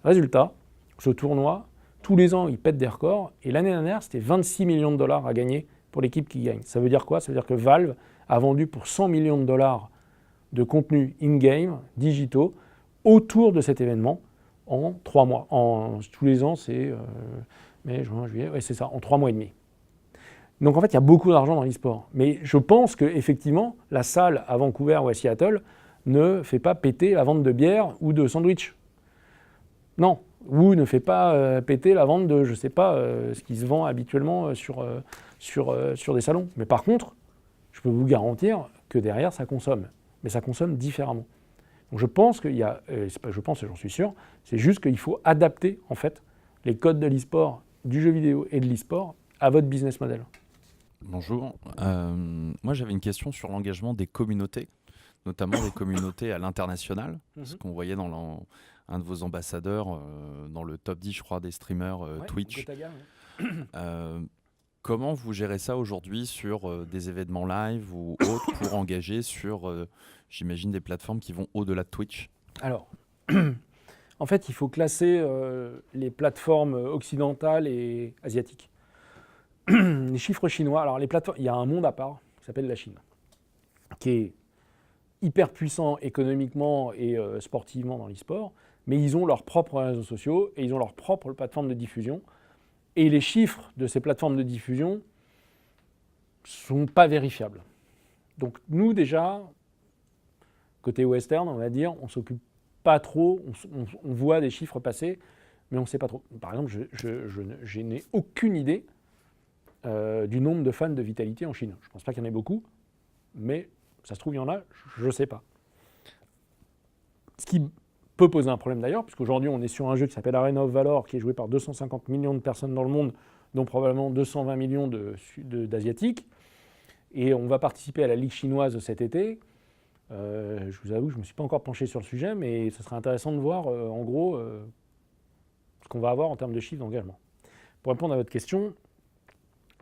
Résultat, ce tournoi, tous les ans, il pète des records, et l'année dernière, c'était 26 millions de dollars à gagner pour l'équipe qui gagne. Ça veut dire quoi? Ça veut dire que Valve a vendu pour 100 millions de dollars de contenus in-game, digitaux, autour de cet événement en 3 mois. Tous les ans, c'est mai, juin, juillet, ouais, c'est ça, en 3 mois et demi. Donc en fait, il y a beaucoup d'argent dans l'e-sport. Mais je pense qu'effectivement, la salle à Vancouver ou à Seattle ne fait pas péter la vente de bière ou de sandwich. Non, ou ne fait pas péter la vente de, je ne sais pas, ce qui se vend habituellement sur des salons. Mais par contre, je peux vous garantir que derrière, ça consomme. Mais ça consomme différemment. Donc je pense qu'il y a, c'est pas je pense, j'en suis sûr, c'est juste qu'il faut adapter en fait les codes de l'e-sport, du jeu vidéo et de l'e-sport à votre business model. Bonjour, moi j'avais une question sur l'engagement des communautés, notamment des communautés à l'international, ce qu'on voyait dans un de vos ambassadeurs dans le top 10 je crois des streamers Twitch. Gotaga, Comment vous gérez ça aujourd'hui sur des événements live ou autres pour engager sur, j'imagine, des plateformes qui vont au-delà de Twitch? Alors, en fait, il faut classer les plateformes occidentales et asiatiques. Les chiffres chinois, alors les plateformes, il y a un monde à part qui s'appelle la Chine, qui est hyper puissant économiquement et sportivement dans l'e-sport, mais ils ont leurs propres réseaux sociaux et ils ont leurs propres plateformes de diffusion. Et les chiffres de ces plateformes de diffusion ne sont pas vérifiables. Donc nous déjà, côté western, on va dire, on ne s'occupe pas trop, on voit des chiffres passer, mais on ne sait pas trop. Par exemple, je n'ai aucune idée du nombre de fans de Vitality en Chine. Je ne pense pas qu'il y en ait beaucoup, mais ça se trouve, il y en a, je ne sais pas. Ce qui peut poser un problème d'ailleurs, puisqu'aujourd'hui on est sur un jeu qui s'appelle Arena of Valor, qui est joué par 250 millions de personnes dans le monde, dont probablement 220 millions d'Asiatiques, et on va participer à la Ligue chinoise cet été. Je vous avoue, je ne me suis pas encore penché sur le sujet, mais ce serait intéressant de voir en gros ce qu'on va avoir en termes de chiffres d'engagement. Pour répondre à votre question,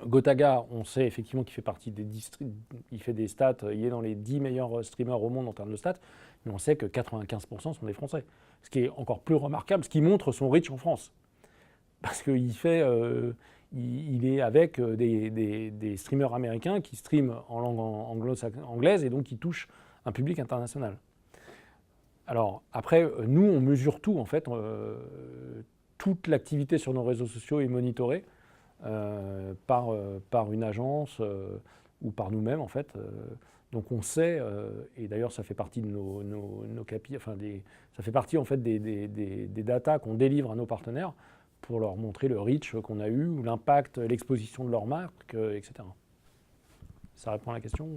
Gotaga, on sait effectivement qu'il fait partie il fait des stats, il est dans les 10 meilleurs streamers au monde en termes de stats, mais on sait que 95% sont des Français. Ce qui est encore plus remarquable, ce qui montre son reach en France. Parce qu'il il est avec des streamers américains qui streament en langue anglaise et donc qui touchent un public international. Alors après, nous, on mesure tout en fait. Toute l'activité sur nos réseaux sociaux est monitorée par une agence ou par nous-mêmes en fait. Donc on sait, et d'ailleurs ça fait partie de nos KPI, ça fait partie en fait des datas qu'on délivre à nos partenaires pour leur montrer le reach qu'on a eu, ou l'impact, l'exposition de leur marque, etc. Ça répond à la question?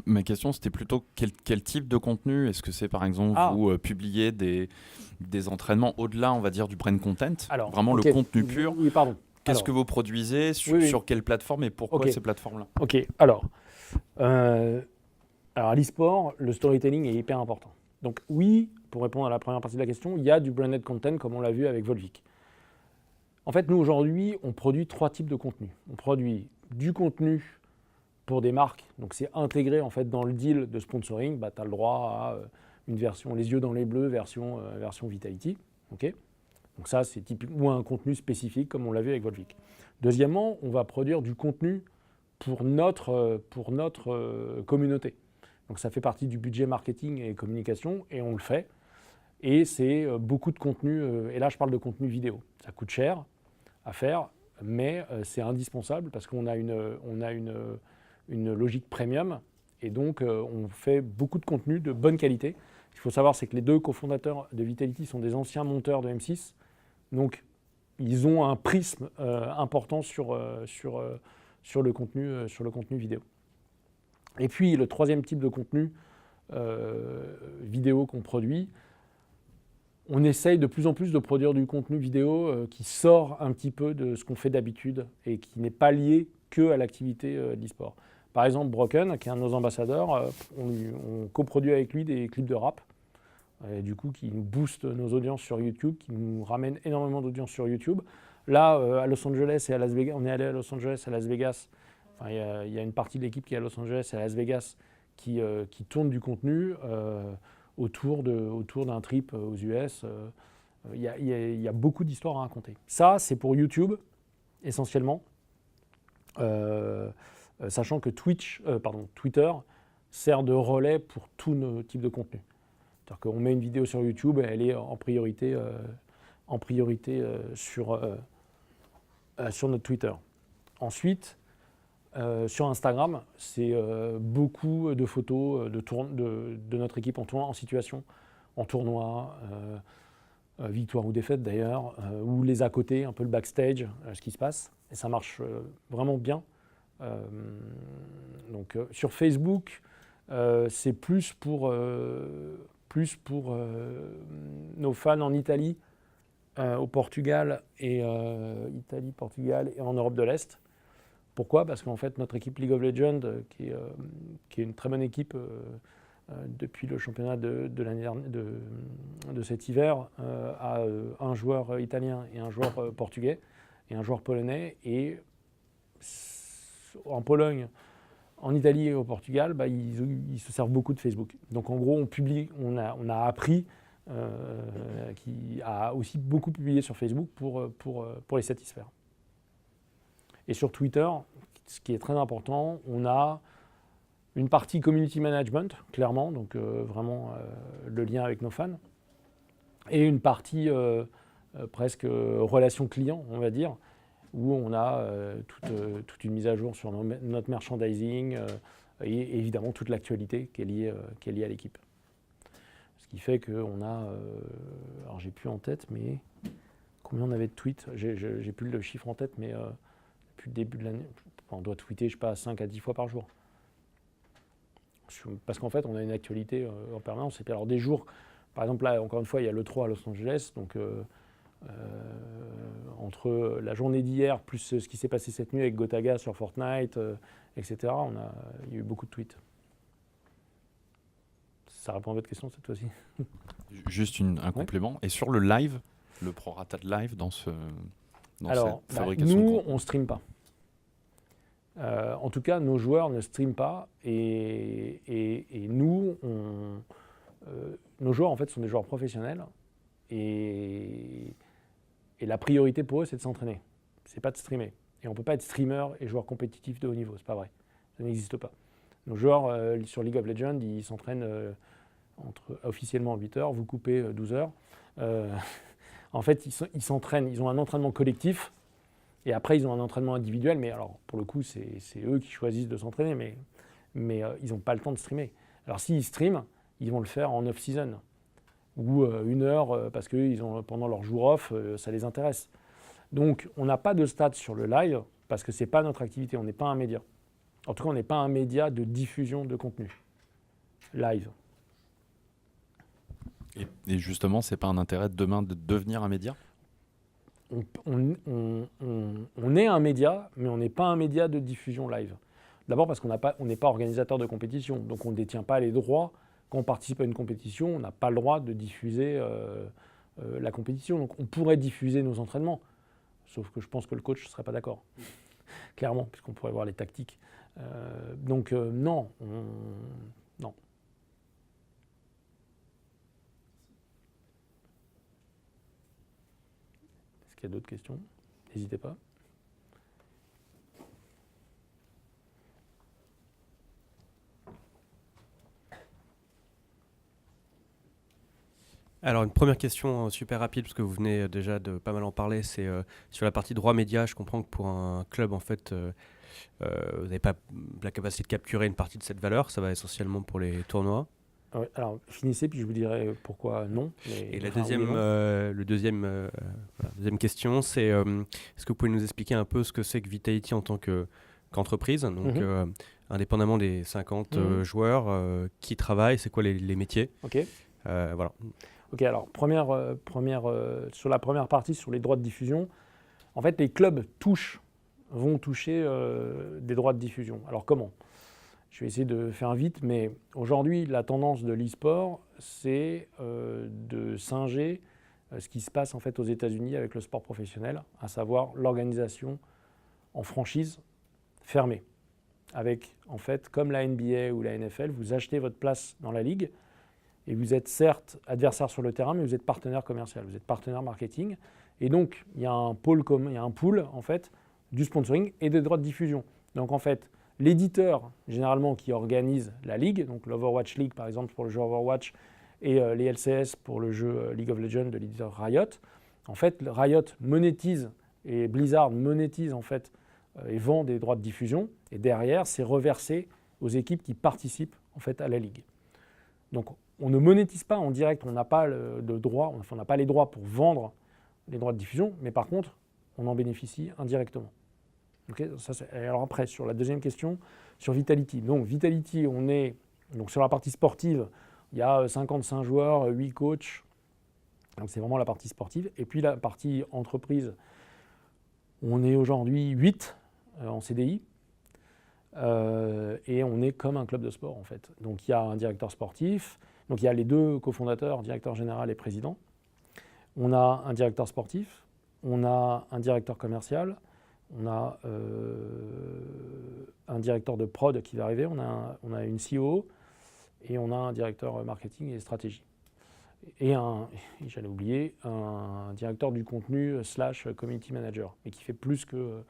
Ma question, c'était plutôt quel type de contenu? Est-ce que c'est par exemple vous publiez des entraînements au-delà, on va dire, du brand content? Alors, vraiment le contenu pur? Oui, pardon. Qu'est-ce que vous produisez sur quelle plateforme et pourquoi ces plateformes-là? Ok, alors à l'e-sport, le storytelling est hyper important. Donc oui, pour répondre à la première partie de la question, il y a du branded content comme on l'a vu avec Volvic. En fait, nous aujourd'hui, on produit 3 types de contenu. On produit du contenu pour des marques, donc c'est intégré en fait dans le deal de sponsoring, tu as le droit à une version les yeux dans les bleus, version Vitality. Okay, donc ça, c'est typiquement un contenu spécifique comme on l'a vu avec Volvic. Deuxièmement, on va produire du contenu pour notre communauté. Donc ça fait partie du budget marketing et communication et on le fait. Et c'est beaucoup de contenu, et là je parle de contenu vidéo. Ça coûte cher à faire, mais c'est indispensable parce qu'on a une logique premium et donc on fait beaucoup de contenu de bonne qualité. Ce qu'il faut savoir, c'est que les 2 cofondateurs de Vitality sont des anciens monteurs de M6, donc ils ont un prisme important sur le contenu vidéo. Et puis le 3e type de contenu vidéo qu'on produit, on essaye de plus en plus de produire du contenu vidéo qui sort un petit peu de ce qu'on fait d'habitude et qui n'est pas lié que à l'activité de l'e-sport. Par exemple, Broken, qui est un de nos ambassadeurs, on coproduit avec lui des clips de rap, et du coup qui nous booste nos audiences sur YouTube, qui nous ramène énormément d'audience sur YouTube. Là, à Los Angeles et à Las Vegas, on est allé à Los Angeles, à Las Vegas. Il y a une partie de l'équipe qui est à Los Angeles et à Las Vegas qui tourne du contenu autour d'un trip aux US. Il y a beaucoup d'histoires à raconter. Ça, c'est pour YouTube, essentiellement. Sachant que Twitter sert de relais pour tous nos types de contenus. C'est-à-dire qu'on met une vidéo sur YouTube, elle est en priorité sur notre Twitter. Ensuite, sur Instagram, c'est beaucoup de photos de notre équipe en situation, en tournoi, victoire ou défaite d'ailleurs, ou les à côté, un peu le backstage, ce qui se passe. Et ça marche vraiment bien. Donc sur Facebook, c'est plus pour nos fans en Italie, au Portugal et Italie, Portugal et en Europe de l'Est. Pourquoi? Parce qu'en fait, notre équipe League of Legends, qui est une très bonne équipe depuis le championnat de cet hiver, a un joueur italien et un joueur portugais et un joueur polonais. Et en Pologne, en Italie et au Portugal, ils se servent beaucoup de Facebook. Donc en gros, on a appris à aussi beaucoup publier sur Facebook pour les satisfaire. Et sur Twitter, ce qui est très important, on a une partie community management, clairement, donc vraiment le lien avec nos fans, et une partie presque relation client, on va dire, où on a toute une mise à jour sur notre merchandising et évidemment toute l'actualité qui est liée à l'équipe. Ce qui fait qu'on a, alors j'ai plus en tête, mais combien on avait de tweets, j'ai plus le chiffre en tête, mais depuis le début de l'année, on doit tweeter, je sais pas, 5 à 10 fois par jour. Parce qu'en fait, on a une actualité en permanence. Et puis alors des jours, par exemple là, encore une fois, il y a l'E3 à Los Angeles, donc entre la journée d'hier plus ce qui s'est passé cette nuit avec Gotaga sur Fortnite, etc., il y a eu beaucoup de tweets. Ça répond à votre question cette fois-ci? Juste un complément. Et sur le live, le prorata de live dans cette fabrication de nous, on ne stream pas. En tout cas, nos joueurs ne streament pas. Et nous, nos joueurs, en fait, sont des joueurs professionnels. Et la priorité pour eux, c'est de s'entraîner. C'est pas de streamer. Et on ne peut pas être streamer et joueur compétitif de haut niveau. C'est pas vrai. Ça n'existe pas. Nos joueurs sur League of Legends, ils s'entraînent officiellement 8 heures. Vous coupez 12 heures. En fait, ils s'entraînent. Ils ont un entraînement collectif. Et après, ils ont un entraînement individuel. Mais alors, pour le coup, c'est eux qui choisissent de s'entraîner. mais ils n'ont pas le temps de streamer. Alors s'ils streament, ils vont le faire en off-season, ou 1 heure, parce que pendant leur jour off, ça les intéresse. Donc on n'a pas de stats sur le live, parce que ce n'est pas notre activité, on n'est pas un média. En tout cas, on n'est pas un média de diffusion de contenu live. Et justement, c'est pas un intérêt de demain de devenir un média? On est un média, mais on n'est pas un média de diffusion live. D'abord parce qu'on n'est pas organisateur de compétition, donc on ne détient pas les droits. Quand on participe à une compétition, on n'a pas le droit de diffuser la compétition. Donc on pourrait diffuser nos entraînements, sauf que je pense que le coach ne serait pas d'accord, clairement, puisqu'on pourrait voir les tactiques. Non. Est-ce qu'il y a d'autres questions? N'hésitez pas. Alors une première question super rapide, parce que vous venez déjà de pas mal en parler, c'est sur la partie droit média. Je comprends que pour un club, en fait, vous n'avez pas la capacité de capturer une partie de cette valeur, ça va essentiellement pour les tournois. Ouais, alors finissez, puis je vous dirai pourquoi non. Et la deuxième question, c'est est-ce que vous pouvez nous expliquer un peu ce que c'est que Vitality en tant qu'entreprise, donc indépendamment des 50 joueurs qui travaillent, c'est quoi les métiers? Ok. Voilà. Ok, alors sur la première partie, sur les droits de diffusion, en fait, les clubs vont toucher des droits de diffusion. Alors comment? Je vais essayer de faire vite, mais aujourd'hui, la tendance de l'e-sport, c'est de singer ce qui se passe en fait aux États-Unis avec le sport professionnel, à savoir l'organisation en franchise fermée. Avec, en fait, comme la NBA ou la NFL, vous achetez votre place dans la ligue et vous êtes certes adversaire sur le terrain, mais vous êtes partenaire commercial, vous êtes partenaire marketing. Et donc, il y a un pool en fait, du sponsoring et des droits de diffusion. Donc, en fait, l'éditeur, généralement, qui organise la ligue, donc l'Overwatch League, par exemple, pour le jeu Overwatch, et les LCS pour le jeu League of Legends de l'éditeur Riot, en fait, Riot monétise et Blizzard monétise, en fait, et vend des droits de diffusion. Et derrière, c'est reversé aux équipes qui participent, en fait, à la ligue. Donc, on ne monétise pas en direct, on n'a pas de droit, on n'a pas les droits pour vendre les droits de diffusion, mais par contre, on en bénéficie indirectement. Okay, alors après, sur la deuxième question, sur Vitality. Donc Vitality, on est donc sur la partie sportive, il y a 55 joueurs, 8 coachs, donc c'est vraiment la partie sportive. Et puis la partie entreprise, on est aujourd'hui 8 en CDI, et on est comme un club de sport en fait. Donc il y a un directeur sportif, donc il y a les 2 cofondateurs, directeur général et président. On a un directeur sportif, on a un directeur commercial, on a un directeur de prod qui va arriver, on a une CEO et on a un directeur marketing et stratégie. Et j'allais oublier, un directeur du contenu / community manager, mais qui fait plus que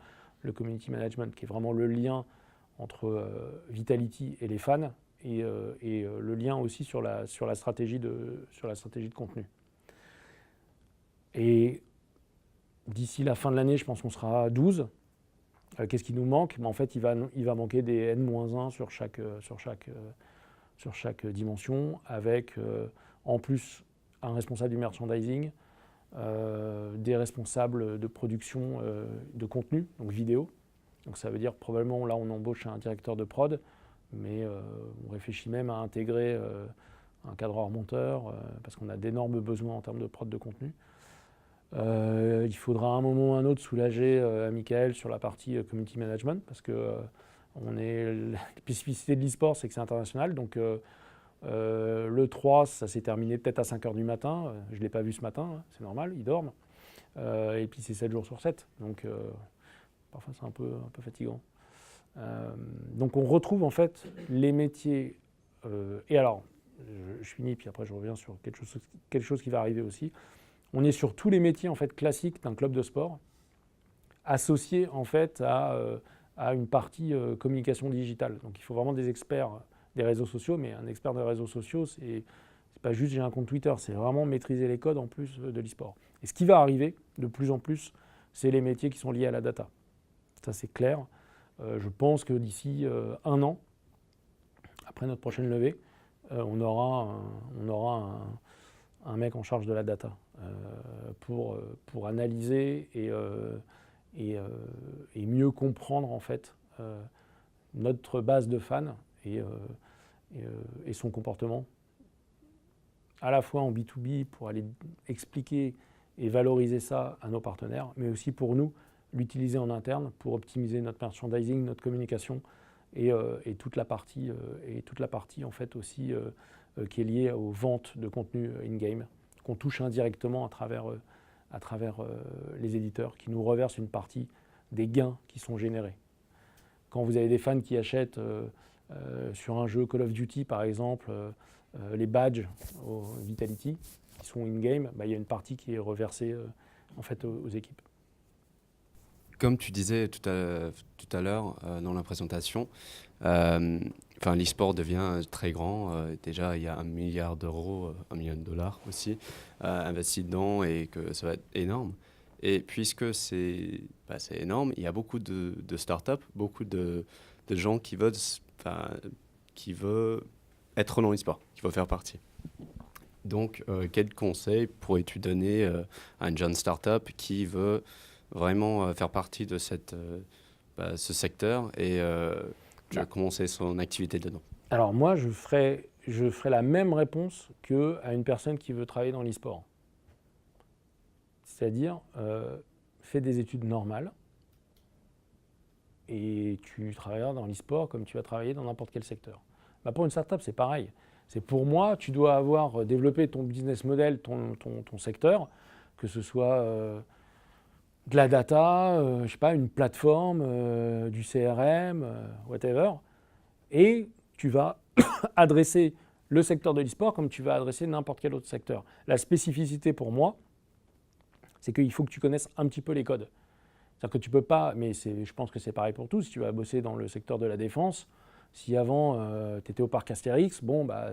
le community management, qui est vraiment le lien entre Vitality et les fans et le lien aussi sur la stratégie de contenu. Et d'ici la fin de l'année, je pense qu'on sera à 12. Qu'est-ce qui nous manque? En fait, il va manquer des N-1 sur chaque dimension, avec en plus un responsable du merchandising, des responsables de production de contenu, donc vidéo. Donc ça veut dire probablement, là on embauche un directeur de prod, mais on réfléchit même à intégrer un cadreur monteur, parce qu'on a d'énormes besoins en termes de prod de contenu. Il faudra à un moment ou à un autre soulager à Michael sur la partie community management, parce que la spécificité de l'e-sport, c'est que c'est international. Donc le 3, ça s'est terminé peut-être à 5h du matin. Je ne l'ai pas vu ce matin, hein, c'est normal, ils dorment. Et puis c'est 7 jours sur 7, donc parfois c'est un peu fatigant. Donc on retrouve en fait les métiers. Et alors, je finis, puis après je reviens sur quelque chose qui va arriver aussi. On est sur tous les métiers en fait classiques d'un club de sport, associés en fait à une partie communication digitale. Donc il faut vraiment des experts des réseaux sociaux, mais un expert des réseaux sociaux, c'est pas juste j'ai un compte Twitter, c'est vraiment maîtriser les codes en plus de l'e-sport. Et ce qui va arriver de plus en plus, c'est les métiers qui sont liés à la data. Ça c'est clair. Je pense que d'ici 1 an, après notre prochaine levée, on aura un mec en charge de la data pour analyser et mieux comprendre en fait notre base de fans et son comportement, à la fois en B2B pour aller expliquer et valoriser ça à nos partenaires, mais aussi pour nous, l'utiliser en interne pour optimiser notre merchandising, notre communication et toute la partie en fait aussi qui est liée aux ventes de contenu in-game, qu'on touche indirectement à travers les éditeurs qui nous reversent une partie des gains qui sont générés. Quand vous avez des fans qui achètent sur un jeu Call of Duty par exemple, les badges au Vitality qui sont in-game, il y a une partie qui est reversée en fait aux équipes. Comme tu disais tout à l'heure dans la présentation, l'e-sport devient très grand. Déjà, il y a 1 milliard d'euros, 1 million de dollars aussi investis dedans et que ça va être énorme. Et puisque c'est énorme, il y a beaucoup de startups, beaucoup de gens qui veulent être dans l'e-sport, qui veulent faire partie. Donc, quel conseil pourrais-tu donner à une jeune startup qui veut vraiment faire partie de ce secteur et commencer son activité dedans? Alors moi, je ferai la même réponse qu'à une personne qui veut travailler dans l'e-sport. C'est-à-dire, fais des études normales et tu travailleras dans l'e-sport comme tu vas travailler dans n'importe quel secteur. Pour une startup, c'est pareil. C'est pour moi, tu dois avoir développé ton business model, ton secteur, que ce soit de la data, une plateforme, du CRM, whatever. Et tu vas adresser le secteur de l'e-sport comme tu vas adresser n'importe quel autre secteur. La spécificité pour moi, c'est qu'il faut que tu connaisses un petit peu les codes. C'est-à-dire que tu peux pas, mais je pense que c'est pareil pour tous, si tu vas bosser dans le secteur de la défense, si avant tu étais au parc Astérix,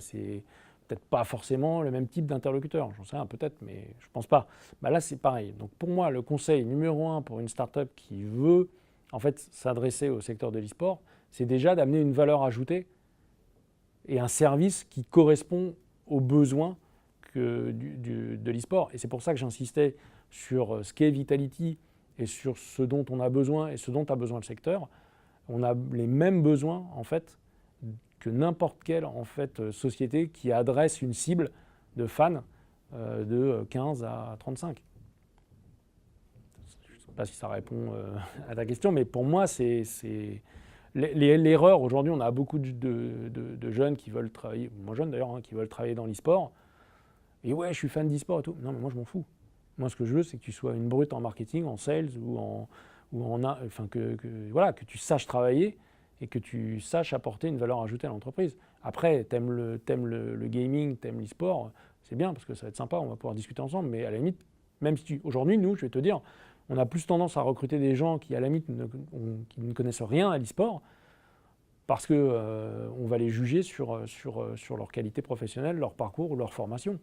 c'est peut-être pas forcément le même type d'interlocuteur. J'en sais rien, peut-être, mais je pense pas. Là, c'est pareil. Donc pour moi, le conseil numéro 1 pour une startup qui veut en fait s'adresser au secteur de l'e-sport, c'est déjà d'amener une valeur ajoutée et un service qui correspond aux besoins de l'e-sport. Et c'est pour ça que j'insistais sur ce qu'est Vitality et sur ce dont on a besoin et ce dont a besoin le secteur. On a les mêmes besoins en fait que n'importe quelle en fait, société qui adresse une cible de fans de 15 à 35. Je ne sais pas si ça répond à ta question, mais pour moi, c'est l'erreur. Aujourd'hui, on a beaucoup de jeunes qui veulent travailler, moins jeunes d'ailleurs, qui veulent travailler dans l'e-sport. Et ouais, je suis fan d'e-sport et tout. Non, mais moi, je m'en fous. Moi, ce que je veux, c'est que tu sois une brute en marketing, en sales que tu saches travailler et que tu saches apporter une valeur ajoutée à l'entreprise. Après, t'aimes le gaming, t'aimes l'e-sport, c'est bien parce que ça va être sympa, on va pouvoir discuter ensemble, mais à la limite, même si aujourd'hui, nous, je vais te dire, on a plus tendance à recruter des gens qui, à la limite, qui ne connaissent rien à l'e-sport parce qu'on va les juger sur leur qualité professionnelle, leur parcours ou leur formation.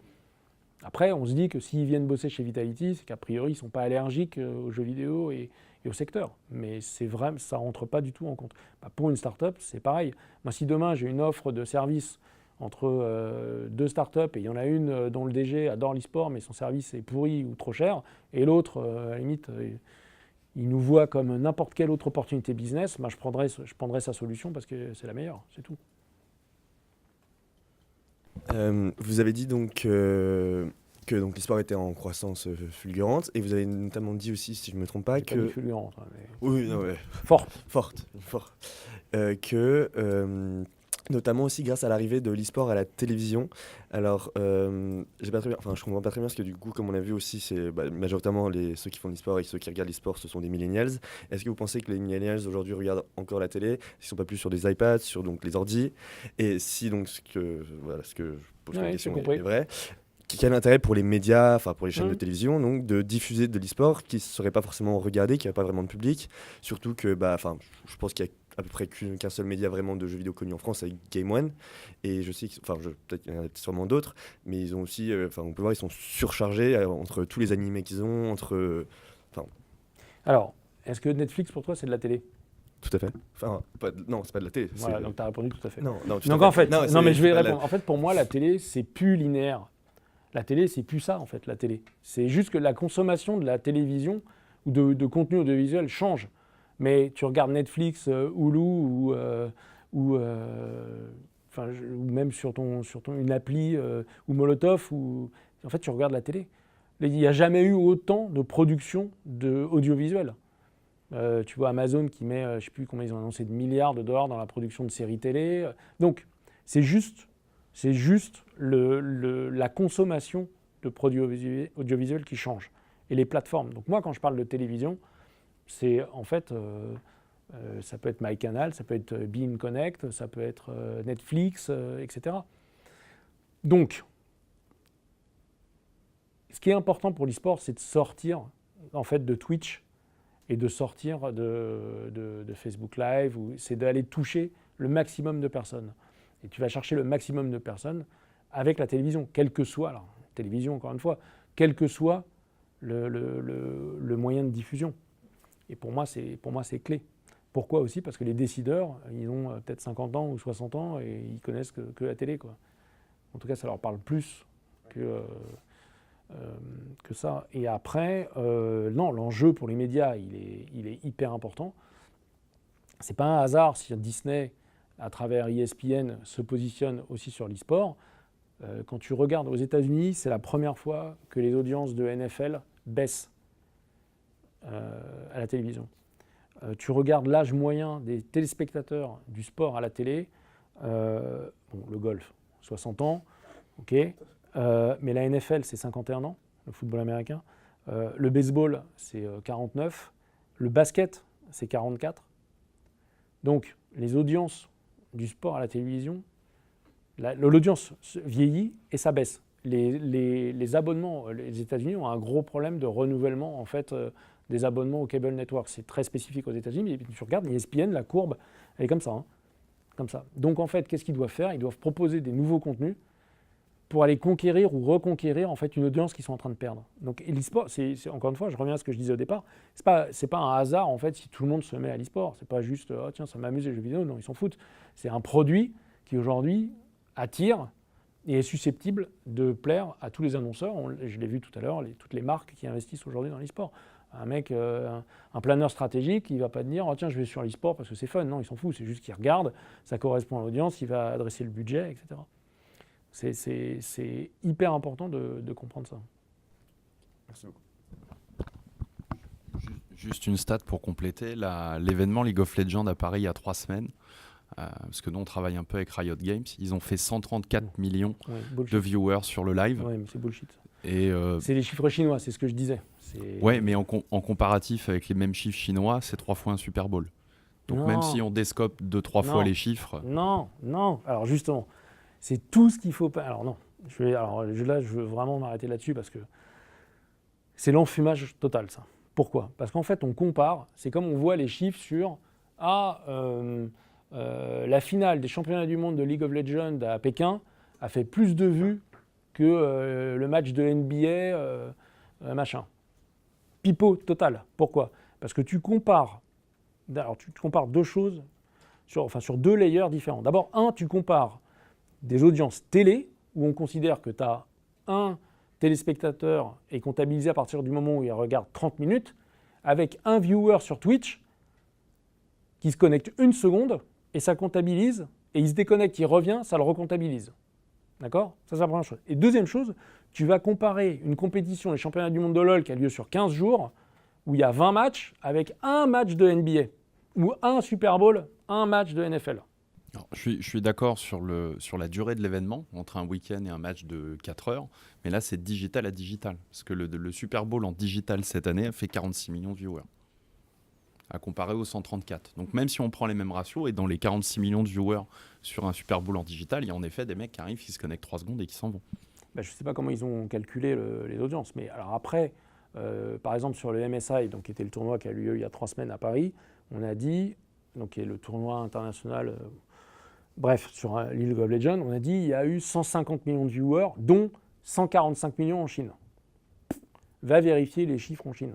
Après, on se dit que s'ils viennent bosser chez Vitality, c'est qu'a priori, ils ne sont pas allergiques aux jeux vidéo et au secteur. Mais c'est vrai, ça ne rentre pas du tout en compte. Pour une start-up, c'est pareil. Moi, si demain, j'ai une offre de service entre deux start-up et il y en a une dont le DG adore l'e-sport, mais son service est pourri ou trop cher, et l'autre, à la limite, il nous voit comme n'importe quelle autre opportunité business, je prendrai sa solution parce que c'est la meilleure, c'est tout. Vous avez dit donc que l'e-sport était en croissance fulgurante, et vous avez notamment dit aussi, si je ne me trompe pas, que... fulgurante, mais... Oui, non, ouais. Forte. Notamment aussi grâce à l'arrivée de l'e-sport à la télévision. Alors, je comprends pas très bien parce que du coup, comme on a vu aussi, c'est majoritairement ceux qui font de l'e-sport et ceux qui regardent l'e-sport, ce sont des millennials. Est-ce que vous pensez que les millennials aujourd'hui regardent encore la télé? Ils ne sont pas plus sur des iPads, sur donc, les ordis? Et si donc ce que je pose comme question est vrai, quel intérêt pour les médias, pour les chaînes de télévision, donc, de diffuser de l'e-sport qui ne serait pas forcément regardé, qui n'a pas vraiment de public? Surtout que, je pense qu'il y a à peu près qu'un seul média vraiment de jeux vidéo connu en France, c'est Game One. Et je sais peut-être qu'il y en a sûrement d'autres, mais ils ont aussi, on peut voir, ils sont surchargés entre tous les animés qu'ils ont, Alors, est-ce que Netflix pour toi c'est de la télé? Tout à fait. Enfin, non, c'est pas de la télé. Voilà, donc tu as répondu tout à fait. Non, Donc en fait, non mais je vais c'est pas répondre. En fait, pour moi, la télé, c'est plus linéaire. La télé, c'est plus ça, en fait, la télé. C'est juste que la consommation de la télévision ou de contenu audiovisuel change. Mais tu regardes Netflix, Hulu ou même sur une appli ou Molotov, en fait, tu regardes la télé. Il n'y a jamais eu autant de production audiovisuelle. Tu vois Amazon qui met, je ne sais plus combien ils ont annoncé, de milliards de dollars dans la production de séries télé. Donc, c'est juste la consommation de produits audiovisuels qui change. Et les plateformes. Donc moi, quand je parle de télévision, c'est en fait, ça peut être MyCanal, ça peut être beIN Connect, ça peut être Netflix, etc. Donc, ce qui est important pour l'e-sport, c'est de sortir en fait de Twitch et de sortir de Facebook Live, c'est d'aller toucher le maximum de personnes. Et tu vas chercher le maximum de personnes avec la télévision, quel que soit, alors, télévision encore une fois, quel que soit le moyen de diffusion. Et pour moi, c'est clé. Pourquoi aussi? Parce que les décideurs, ils ont peut-être 50 ans ou 60 ans et ils connaissent que la télé, quoi. En tout cas, ça leur parle plus que ça. Et après, non, l'enjeu pour les médias, il est hyper important. C'est pas un hasard si Disney, à travers ESPN, se positionne aussi sur l'e-sport. Quand tu regardes aux États-Unis, c'est la première fois que les audiences de NFL baissent à la télévision. Tu regardes l'âge moyen des téléspectateurs du sport à la télé, le golf, 60 ans, ok, mais la NFL, c'est 51 ans, le football américain. Le baseball, c'est 49. Le basket, c'est 44. Donc, les audiences du sport à la télévision, l'audience vieillit et ça baisse. Les abonnements, les États-Unis ont un gros problème de renouvellement en fait, des abonnements au cable network. C'est très spécifique aux États-Unis, mais tu regardes ESPN, la courbe, elle est comme ça, hein, comme ça. Donc en fait, qu'est-ce qu'ils doivent faire? Ils doivent proposer des nouveaux contenus pour aller conquérir ou reconquérir en fait une audience qu'ils sont en train de perdre. Donc l'e-sport, c'est encore une fois, je reviens à ce que je disais au départ, c'est pas un hasard en fait si tout le monde se met à l'e-sport. C'est pas juste oh tiens ça m'amuse les jeux vidéo, non ils s'en foutent. C'est un produit qui aujourd'hui attire et est susceptible de plaire à tous les annonceurs. Je l'ai vu tout à l'heure, toutes les marques qui investissent aujourd'hui dans l'e-sport. Un mec, un planeur stratégique, il ne va pas te dire oh, tiens, je vais sur l'e-sport parce que c'est fun. Non, il s'en fout. C'est juste qu'il regarde, ça correspond à l'audience, il va adresser le budget, etc. C'est hyper important de comprendre ça. Merci beaucoup. Juste une stat pour compléter. L'événement League of Legends à Paris il y a 3 semaines. Parce que nous, on travaille un peu avec Riot Games. Ils ont fait 134 millions de viewers sur le live. Oui, mais c'est bullshit. Et c'est les chiffres chinois, c'est ce que je disais. Ouais, mais en comparatif avec les mêmes chiffres chinois, c'est 3 fois un Super Bowl. Donc non. Même si on descope 2-3 fois les chiffres... Non. Alors justement, c'est tout ce qu'il faut pas... Alors non, là, je veux vraiment m'arrêter là-dessus parce que c'est l'enfumage total, ça. Pourquoi? Parce qu'en fait, on compare, c'est comme on voit les chiffres sur... la finale des championnats du monde de League of Legends à Pékin a fait plus de vues que le match de NBA, machin. Pipeau total. Pourquoi? Parce que tu compares deux choses sur 2 layers différents. D'abord, tu compares des audiences télé, où on considère que tu as un téléspectateur est comptabilisé à partir du moment où il regarde 30 minutes, avec un viewer sur Twitch qui se connecte 1 seconde, et ça comptabilise, et il se déconnecte, il revient, ça le recomptabilise. D'accord? Ça, c'est la première chose. Et deuxième chose, tu vas comparer une compétition, les championnats du monde de LoL qui a lieu sur 15 jours, où il y a 20 matchs, avec un match de NBA, ou un Super Bowl, un match de NFL. Alors, je suis d'accord sur la durée de l'événement, entre un week-end et un match de 4 heures, mais là, c'est digital à digital. Parce que le Super Bowl en digital cette année a fait 46 millions de viewers, à comparer aux 134. Donc même si on prend les mêmes ratios, et dans les 46 millions de viewers sur un Super Bowl en digital, il y a en effet des mecs qui arrivent, qui se connectent 3 secondes et qui s'en vont. Je ne sais pas comment ils ont calculé les audiences, mais alors après, par exemple sur le MSI, donc, qui était le tournoi qui a eu lieu il y a 3 semaines à Paris, on a dit, donc qui est le tournoi international, sur League of Legends, on a dit il y a eu 150 millions de viewers, dont 145 millions en Chine. Va vérifier les chiffres en Chine.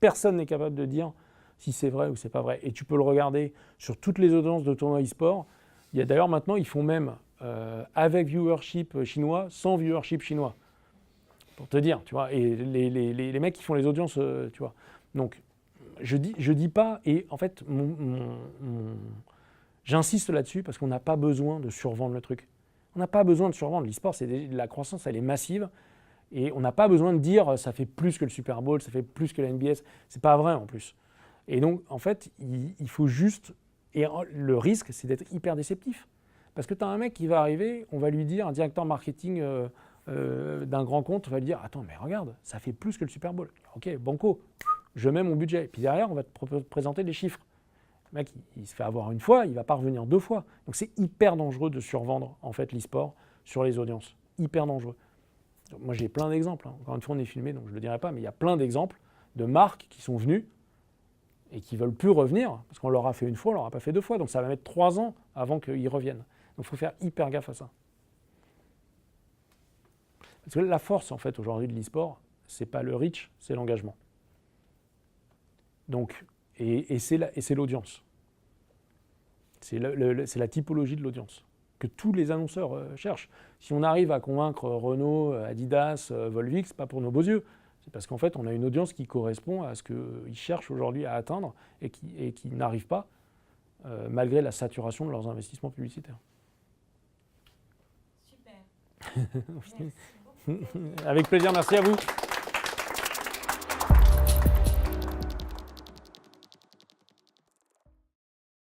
Personne n'est capable de dire si c'est vrai ou c'est pas vrai. Et tu peux le regarder sur toutes les audiences de tournois e-sport. Il y a d'ailleurs maintenant, ils font même avec viewership chinois, sans viewership chinois. Pour te dire, tu vois. Et les mecs qui font les audiences, tu vois. Donc, je dis pas, et en fait, j'insiste là-dessus parce qu'on n'a pas besoin de survendre le truc. On n'a pas besoin de survendre. L'e-sport, la croissance, elle est massive. Et on n'a pas besoin de dire ça fait plus que le Super Bowl, ça fait plus que la NBA. C'est pas vrai en plus. Et donc, en fait, il faut juste. Et le risque, c'est d'être hyper déceptif. Parce que tu as un mec qui va arriver, on va lui dire, un directeur marketing d'un grand compte va lui dire attends, mais regarde, ça fait plus que le Super Bowl. Ok, banco, je mets mon budget. Et puis derrière, on va te présenter les chiffres. Le mec, il se fait avoir une fois, il ne va pas revenir 2 fois. Donc c'est hyper dangereux de survendre en fait l'e-sport sur les audiences. Hyper dangereux. Moi j'ai plein d'exemples. Encore une fois, on est filmé, donc je ne le dirai pas, mais il y a plein d'exemples de marques qui sont venues et qui ne veulent plus revenir, parce qu'on leur a fait une fois, on leur a pas fait 2 fois. Donc ça va mettre 3 ans avant qu'ils reviennent. Donc il faut faire hyper gaffe à ça. Parce que la force en fait aujourd'hui de l'e-sport, c'est pas le reach, c'est l'engagement. Donc, et c'est l'audience. C'est la typologie de l'audience que tous les annonceurs cherchent. Si on arrive à convaincre Renault, Adidas, Volvic, c'est pas pour nos beaux yeux. C'est parce qu'en fait, on a une audience qui correspond à ce qu'ils cherchent aujourd'hui à atteindre et qui n'arrive pas, malgré la saturation de leurs investissements publicitaires. Super. Merci beaucoup. Avec plaisir, merci à vous.